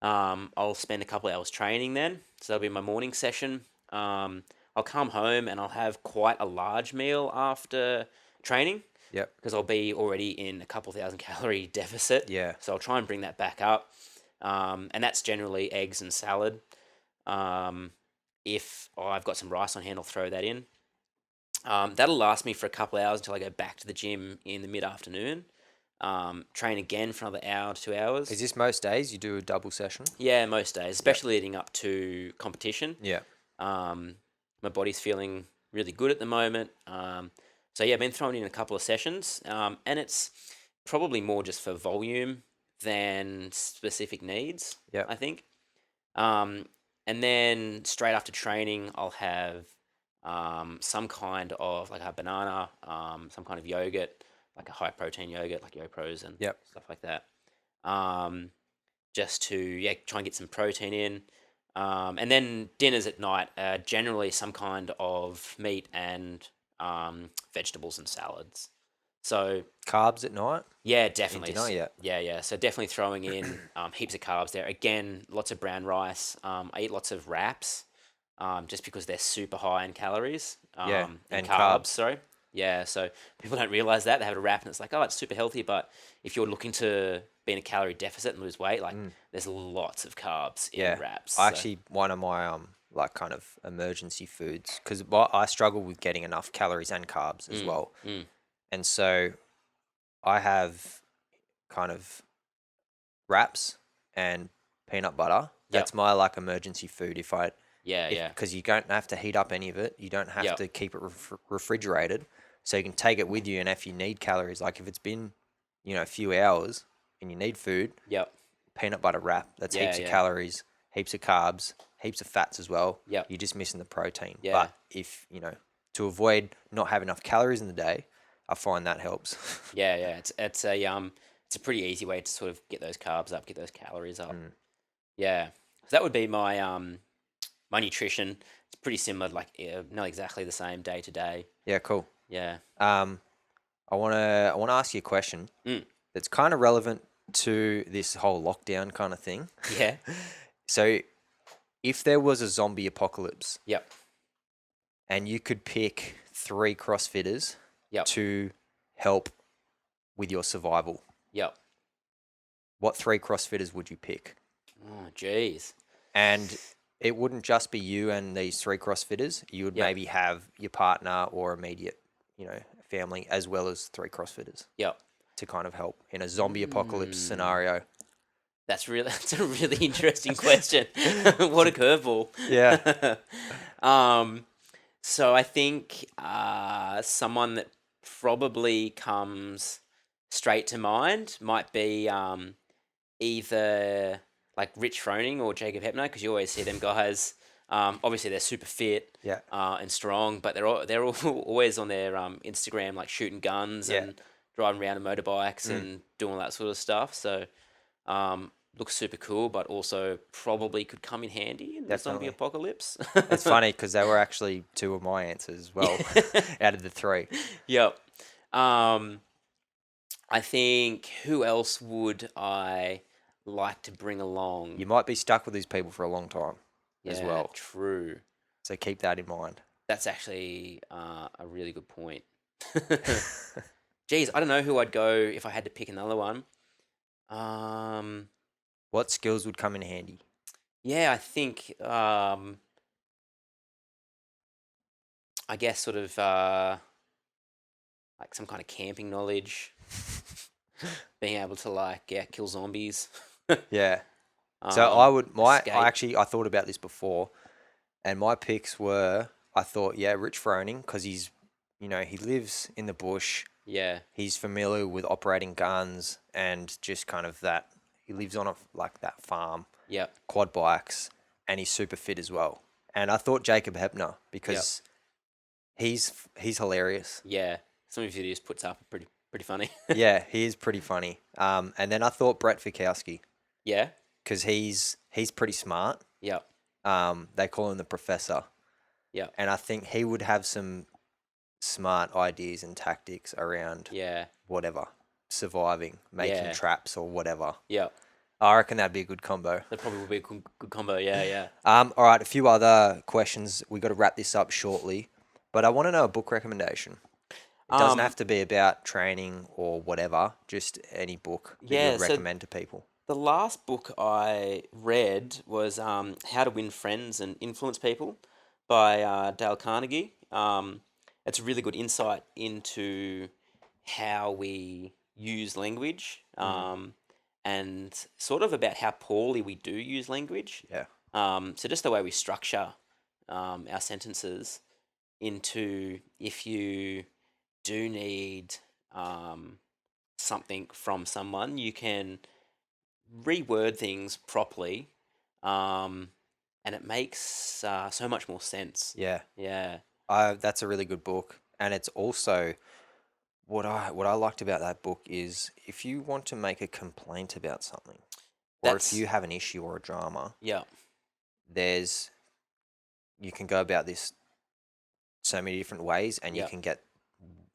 [SPEAKER 2] I'll spend a couple of hours training then, so that'll be my morning session. I'll come home and I'll have quite a large meal after training
[SPEAKER 1] Yep.
[SPEAKER 2] because I'll be already in a couple thousand calorie deficit.
[SPEAKER 1] Yeah.
[SPEAKER 2] So I'll try and bring that back up. And that's generally eggs and salad. If I've got some rice on hand, I'll throw that in. That'll last me for a couple of hours until I go back to the gym in the mid-afternoon. Train again for another hour to 2 hours.
[SPEAKER 1] Is this most days you do a double session?
[SPEAKER 2] Yeah, most days, especially leading up to competition.
[SPEAKER 1] Yeah.
[SPEAKER 2] My body's feeling really good at the moment. So yeah, I've been thrown in a couple of sessions, and it's probably more just for volume than specific needs.
[SPEAKER 1] Yeah.
[SPEAKER 2] I think. And then straight after training, I'll have some kind of like a banana, some kind of yogurt, like a high protein yogurt, like YoPros and
[SPEAKER 1] Yep.
[SPEAKER 2] stuff like that. Just to try and get some protein in. And then dinners at night, generally some kind of meat and vegetables and salads. So
[SPEAKER 1] Carbs at night?
[SPEAKER 2] yeah, definitely.
[SPEAKER 1] Dinner, yeah.
[SPEAKER 2] Yeah. So definitely throwing in heaps of carbs there. Again, lots of brown rice. I eat lots of wraps, just because they're super high in calories.
[SPEAKER 1] And
[SPEAKER 2] carbs.
[SPEAKER 1] carbs.
[SPEAKER 2] Sorry. Yeah. So people don't realize that they have a wrap and it's like, oh, it's super healthy. But if you're looking to be in a calorie deficit and lose weight, like there's lots of carbs in wraps.
[SPEAKER 1] Actually, one of my like kind of emergency foods, because I struggle with getting enough calories and carbs as well. And so I have kind of wraps and peanut butter. That's my like emergency food. Because you don't have to heat up any of it. You don't have to keep it refrigerated. So you can take it with you. And if you need calories, like if it's been, a few hours and you need food, peanut butter wrap, that's heaps of calories, heaps of carbs, heaps of fats as well. You're just missing the protein. But if, to avoid not having enough calories in the day, I find that helps.
[SPEAKER 2] It's a pretty easy way to sort of get those carbs up, get those calories up. Yeah, so that would be my my nutrition. It's pretty similar, like not exactly the same day to day.
[SPEAKER 1] Yeah, cool.
[SPEAKER 2] Yeah.
[SPEAKER 1] I wanna ask you a question that's kind of relevant to this whole lockdown kind of thing.
[SPEAKER 2] Yeah.
[SPEAKER 1] So, if there was a zombie apocalypse, and you could pick 3 CrossFitters to help with your survival, what 3 CrossFitters would you pick?
[SPEAKER 2] Oh, geez.
[SPEAKER 1] And it wouldn't just be you and these 3 CrossFitters. You would maybe have your partner or immediate, family, as well as 3 CrossFitters. To kind of help in a zombie apocalypse scenario.
[SPEAKER 2] That's a really interesting question. What a curveball.
[SPEAKER 1] Yeah.
[SPEAKER 2] So I think someone that probably comes straight to mind might be either like Rich Froning or Jacob Hepner, because you always see them guys. Obviously, they're super fit and strong, but they're always on their Instagram, like shooting guns and driving around on motorbikes and doing all that sort of stuff. So looks super cool, but also probably could come in handy in the zombie apocalypse.
[SPEAKER 1] It's funny because they were actually 2 of my answers as well out of the 3.
[SPEAKER 2] Yep. I think who else would I like to bring along?
[SPEAKER 1] You might be stuck with these people for a long time as well.
[SPEAKER 2] True.
[SPEAKER 1] So keep that in mind.
[SPEAKER 2] That's actually a really good point. Geez, I don't know who I'd go if I had to pick another one.
[SPEAKER 1] What skills would come in handy?
[SPEAKER 2] Yeah, I think I guess sort of like some kind of camping knowledge, being able to kill zombies.
[SPEAKER 1] Yeah. So I thought about this before, and my picks were, I thought, Rich Froning, because he's, he lives in the bush.
[SPEAKER 2] Yeah.
[SPEAKER 1] He's familiar with operating guns and just kind of that. He lives on that farm.
[SPEAKER 2] Yeah.
[SPEAKER 1] Quad bikes, and he's super fit as well. And I thought Jacob Hepner, because he's hilarious.
[SPEAKER 2] Yeah. Some of his videos puts up are pretty funny.
[SPEAKER 1] Yeah, he is pretty funny. And then I thought Brett Fikowski.
[SPEAKER 2] Yeah.
[SPEAKER 1] Because he's pretty smart.
[SPEAKER 2] Yeah.
[SPEAKER 1] They call him the professor.
[SPEAKER 2] Yeah.
[SPEAKER 1] And I think he would have some smart ideas and tactics around whatever surviving, making
[SPEAKER 2] Yeah.
[SPEAKER 1] traps or whatever.
[SPEAKER 2] Yeah.
[SPEAKER 1] I reckon that'd be a good combo.
[SPEAKER 2] That probably would be a good combo. Yeah, yeah.
[SPEAKER 1] All right, a few other questions. We got to wrap this up shortly, but I want to know a book recommendation. It doesn't have to be about training or whatever, just any book that you
[SPEAKER 2] Yeah,
[SPEAKER 1] would
[SPEAKER 2] so
[SPEAKER 1] recommend to people.
[SPEAKER 2] the last book I read was How to Win Friends and Influence People by Dale Carnegie. It's a really good insight into how we use language and sort of about how poorly we do use language.
[SPEAKER 1] Yeah.
[SPEAKER 2] So just the way we structure our sentences into if you do need something from someone, you can reword things properly, and it makes so much more sense.
[SPEAKER 1] Yeah.
[SPEAKER 2] Yeah,
[SPEAKER 1] That's a really good book, and it's also what I liked about that book is if you want to make a complaint about something, or if
[SPEAKER 2] that's
[SPEAKER 1] you have an issue or a drama,
[SPEAKER 2] yeah,
[SPEAKER 1] there's you can go about this so many different ways, and you
[SPEAKER 2] yeah,
[SPEAKER 1] can get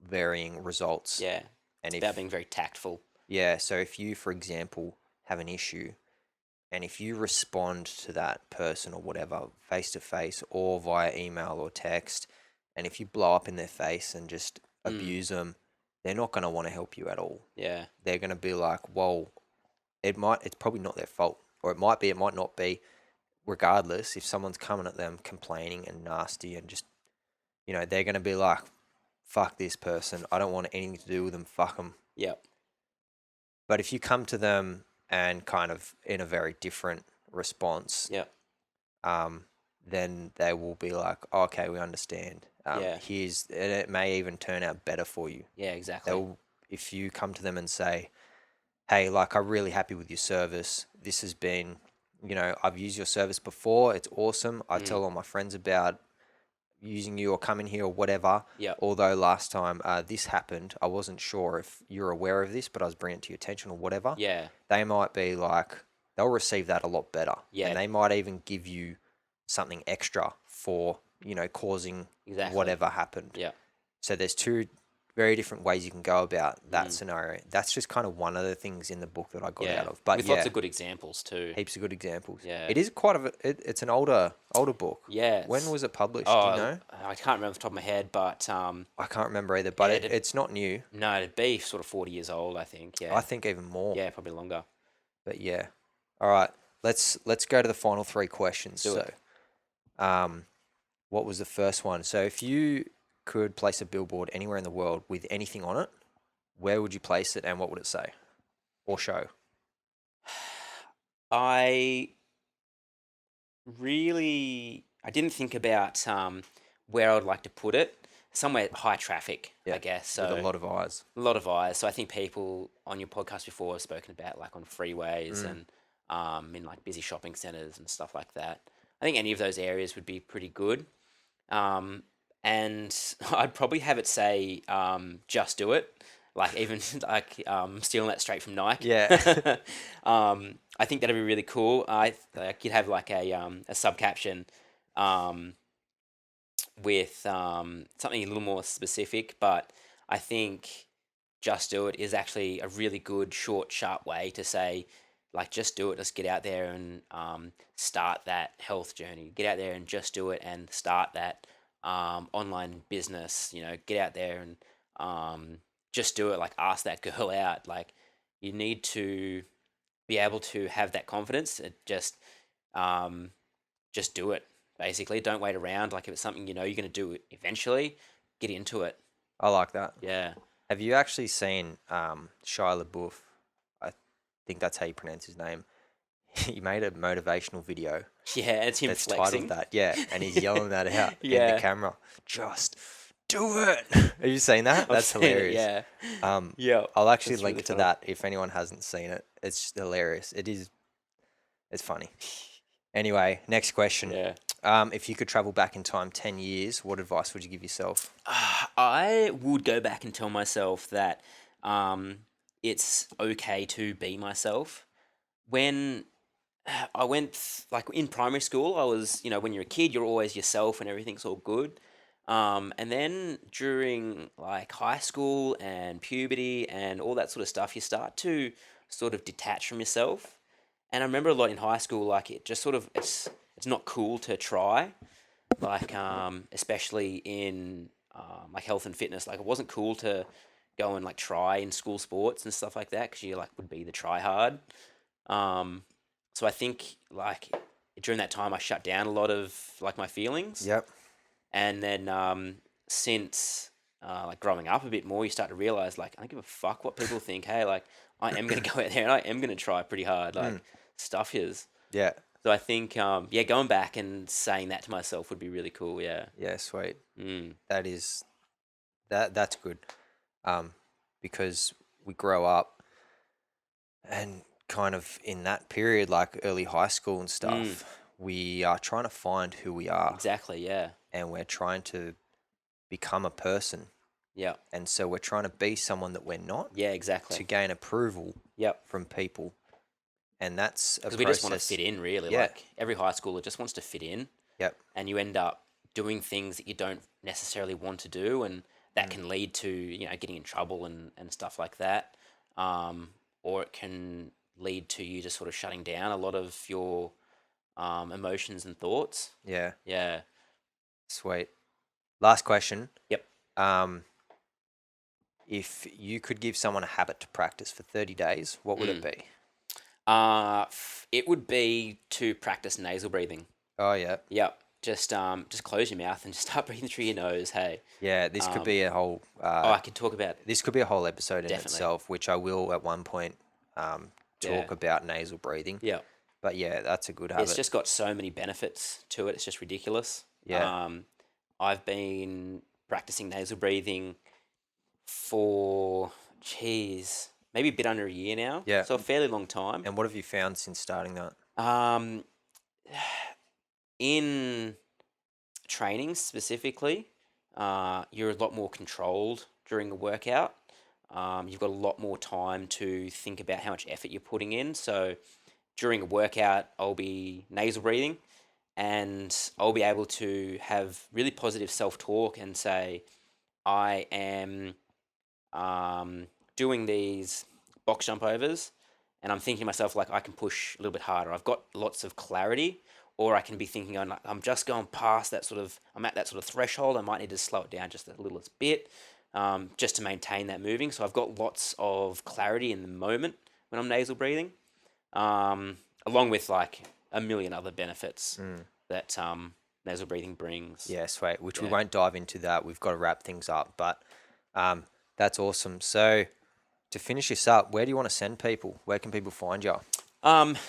[SPEAKER 1] varying results.
[SPEAKER 2] yeah.
[SPEAKER 1] And
[SPEAKER 2] It's about being very tactful.
[SPEAKER 1] so if you, for example, have an issue, and if you respond to that person or whatever face to face or via email or text, and if you blow up in their face and just abuse them, they're not going to want to help you at all.
[SPEAKER 2] Yeah,
[SPEAKER 1] They're going to be like, well, it's probably not their fault, or it might not be. Regardless, if someone's coming at them complaining and nasty and just, they're going to be like, fuck this person. I don't want anything to do with them. Fuck them.
[SPEAKER 2] yeah,
[SPEAKER 1] But if you come to them and kind of in a very different response,
[SPEAKER 2] yeah,
[SPEAKER 1] then they will be like, oh, okay, we understand.
[SPEAKER 2] Yeah.
[SPEAKER 1] And it may even turn out better for you.
[SPEAKER 2] yeah. Exactly.
[SPEAKER 1] If you come to them and say, hey, like, I'm really happy with your service. This has been, I've used your service before. It's awesome. I tell all my friends about using you or coming here or whatever.
[SPEAKER 2] Yeah.
[SPEAKER 1] Although last time this happened, I wasn't sure if you're aware of this, but I was bringing it to your attention or whatever.
[SPEAKER 2] Yeah.
[SPEAKER 1] They might be like, they'll receive that a lot better.
[SPEAKER 2] Yeah.
[SPEAKER 1] And they might even give you something extra for, causing
[SPEAKER 2] Exactly.
[SPEAKER 1] whatever happened.
[SPEAKER 2] Yeah.
[SPEAKER 1] So there's two very different ways you can go about that scenario. That's just kind of one of the things in the book that I got
[SPEAKER 2] Yeah.
[SPEAKER 1] out of. But
[SPEAKER 2] With lots of good examples too.
[SPEAKER 1] heaps of good examples.
[SPEAKER 2] Yeah.
[SPEAKER 1] It is it's an older book.
[SPEAKER 2] Yeah.
[SPEAKER 1] When was it published?
[SPEAKER 2] Oh,
[SPEAKER 1] Do you know?
[SPEAKER 2] I can't remember off the top of my head, but
[SPEAKER 1] I can't remember either, but
[SPEAKER 2] Yeah,
[SPEAKER 1] it's not new.
[SPEAKER 2] no, it'd be sort of 40 years old, I think. Yeah.
[SPEAKER 1] I think even more.
[SPEAKER 2] Yeah, probably longer.
[SPEAKER 1] But yeah. All right. Let's go to the final three questions.
[SPEAKER 2] Do it.
[SPEAKER 1] What was the first one? So if you could place a billboard anywhere in the world with anything on it, where would you place it and what would it say or show?
[SPEAKER 2] I didn't think about where I'd like to put it. Somewhere high traffic, I guess. So
[SPEAKER 1] with a lot of eyes.
[SPEAKER 2] a lot of eyes. So I think people on your podcast before have spoken about like on freeways and in like busy shopping centers and stuff like that. I think any of those areas would be pretty good. And I'd probably have it say, just do it. Like even like stealing that straight from Nike.
[SPEAKER 1] Yeah.
[SPEAKER 2] I think that'd be really cool. You'd have like a subcaption with something a little more specific, but I think just do it is actually a really good, short, sharp way to say, like, just do it. Just get out there and start that health journey. Get out there and just do it and start that online business. Get out there and just do it. Like, ask that girl out. Like, you need to be able to have that confidence. Just do it. Basically, don't wait around. Like, if it's something you're going to do it eventually, get into it.
[SPEAKER 1] I like that.
[SPEAKER 2] Yeah.
[SPEAKER 1] Have you actually seen Shia LaBeouf? I think that's how you pronounce his name. He made a motivational video.
[SPEAKER 2] Yeah, it's him
[SPEAKER 1] that's
[SPEAKER 2] flexing.
[SPEAKER 1] titled that. Yeah, and he's yelling that out in
[SPEAKER 2] Yeah.
[SPEAKER 1] the camera. Just do it. Have you seen that?
[SPEAKER 2] I've
[SPEAKER 1] That's
[SPEAKER 2] seen it,
[SPEAKER 1] hilarious.
[SPEAKER 2] yeah. Yeah.
[SPEAKER 1] I'll actually
[SPEAKER 2] That's
[SPEAKER 1] link
[SPEAKER 2] really
[SPEAKER 1] to
[SPEAKER 2] funny.
[SPEAKER 1] that if anyone hasn't seen it. It's just hilarious. It's funny. Anyway, next question.
[SPEAKER 2] Yeah.
[SPEAKER 1] If you could travel back in time 10 years, what advice would you give yourself?
[SPEAKER 2] I would go back and tell myself that it's okay to be myself. When I went, like in primary school, I was, when you're a kid, you're always yourself and everything's all good. And then during like high school and puberty and all that sort of stuff, you start to sort of detach from yourself. And I remember a lot in high school, like it just sort of it's not cool to try, like especially in like health and fitness. Like it wasn't cool to go and like try in school sports and stuff like that because you like would be the try hard. Um, so I think like during that time I shut down a lot of like my feelings.
[SPEAKER 1] Yep.
[SPEAKER 2] And then since like growing up a bit more, you start to realize like I don't give a fuck what people think. Hey, like I am gonna go out there and I am gonna try pretty hard. Like stuff is.
[SPEAKER 1] Yeah.
[SPEAKER 2] So I think yeah, going back and saying that to myself would be really cool. Yeah.
[SPEAKER 1] Yeah, sweet.
[SPEAKER 2] Mm.
[SPEAKER 1] That's good. Because we grow up and kind of in that period, like early high school and stuff, we are trying to find who we are.
[SPEAKER 2] Exactly. Yeah.
[SPEAKER 1] And we're trying to become a person.
[SPEAKER 2] Yeah.
[SPEAKER 1] And so we're trying to be someone that we're not.
[SPEAKER 2] Yeah. Exactly.
[SPEAKER 1] To gain approval.
[SPEAKER 2] Yep.
[SPEAKER 1] From people. And that's a process.
[SPEAKER 2] Because we just want to fit in, really.
[SPEAKER 1] Yeah.
[SPEAKER 2] Like every high schooler just wants to fit in.
[SPEAKER 1] Yep.
[SPEAKER 2] And you end up doing things that you don't necessarily want to do, and that can lead to getting in trouble and stuff like that. Or it can lead to you just sort of shutting down a lot of your emotions and thoughts.
[SPEAKER 1] Yeah.
[SPEAKER 2] Yeah.
[SPEAKER 1] Sweet. Last question.
[SPEAKER 2] Yep.
[SPEAKER 1] If you could give someone a habit to practice for 30 days, what would it be?
[SPEAKER 2] It would be to practice nasal breathing.
[SPEAKER 1] Oh, yeah.
[SPEAKER 2] Yep. Just close your mouth and just start breathing through your nose. Hey.
[SPEAKER 1] Yeah, this could be a whole...
[SPEAKER 2] I could talk about...
[SPEAKER 1] This could be a whole episode in
[SPEAKER 2] Definitely.
[SPEAKER 1] itself, which I will at one point talk about nasal breathing.
[SPEAKER 2] Yeah.
[SPEAKER 1] But yeah, that's a good habit.
[SPEAKER 2] It's just got so many benefits to it. It's just ridiculous.
[SPEAKER 1] Yeah.
[SPEAKER 2] I've been practicing nasal breathing for, maybe a bit under a year now.
[SPEAKER 1] Yeah.
[SPEAKER 2] So a fairly long time.
[SPEAKER 1] And what have you found since starting that?
[SPEAKER 2] In training specifically, you're a lot more controlled during a workout. You've got a lot more time to think about how much effort you're putting in. So during a workout, I'll be nasal breathing and I'll be able to have really positive self-talk and say, I am doing these box jump overs and I'm thinking to myself, like, I can push a little bit harder. I've got lots of clarity. Or I can be thinking, I'm just going past that I'm at that sort of threshold. I might need to slow it down just a little bit just to maintain that moving. So I've got lots of clarity in the moment when I'm nasal breathing, along with like a million other benefits that nasal breathing brings.
[SPEAKER 1] Yeah, sweet, which we won't dive into that. We've got to wrap things up, but that's awesome. So to finish this up, where do you want to send people? Where can people find you?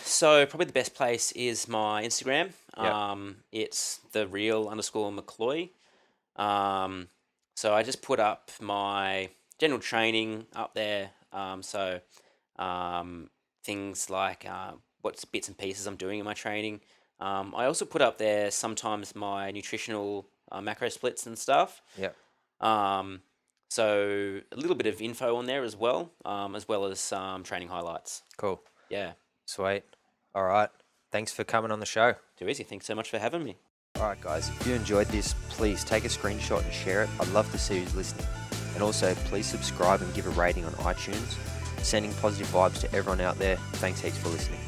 [SPEAKER 2] So probably the best place is my Instagram.
[SPEAKER 1] Yep.
[SPEAKER 2] It's _McCloy. So I just put up my general training up there. So things like what bits and pieces I'm doing in my training. I also put up there sometimes my nutritional macro splits and stuff.
[SPEAKER 1] Yep.
[SPEAKER 2] So a little bit of info on there as well as training highlights.
[SPEAKER 1] Cool.
[SPEAKER 2] Yeah.
[SPEAKER 1] Sweet. All right. Thanks for coming on the show.
[SPEAKER 2] Too easy. Thanks so much for having me.
[SPEAKER 1] All right, guys. If you enjoyed this, please take a screenshot and share it. I'd love to see who's listening. And also, please subscribe and give a rating on iTunes. Sending positive vibes to everyone out there. Thanks heaps for listening.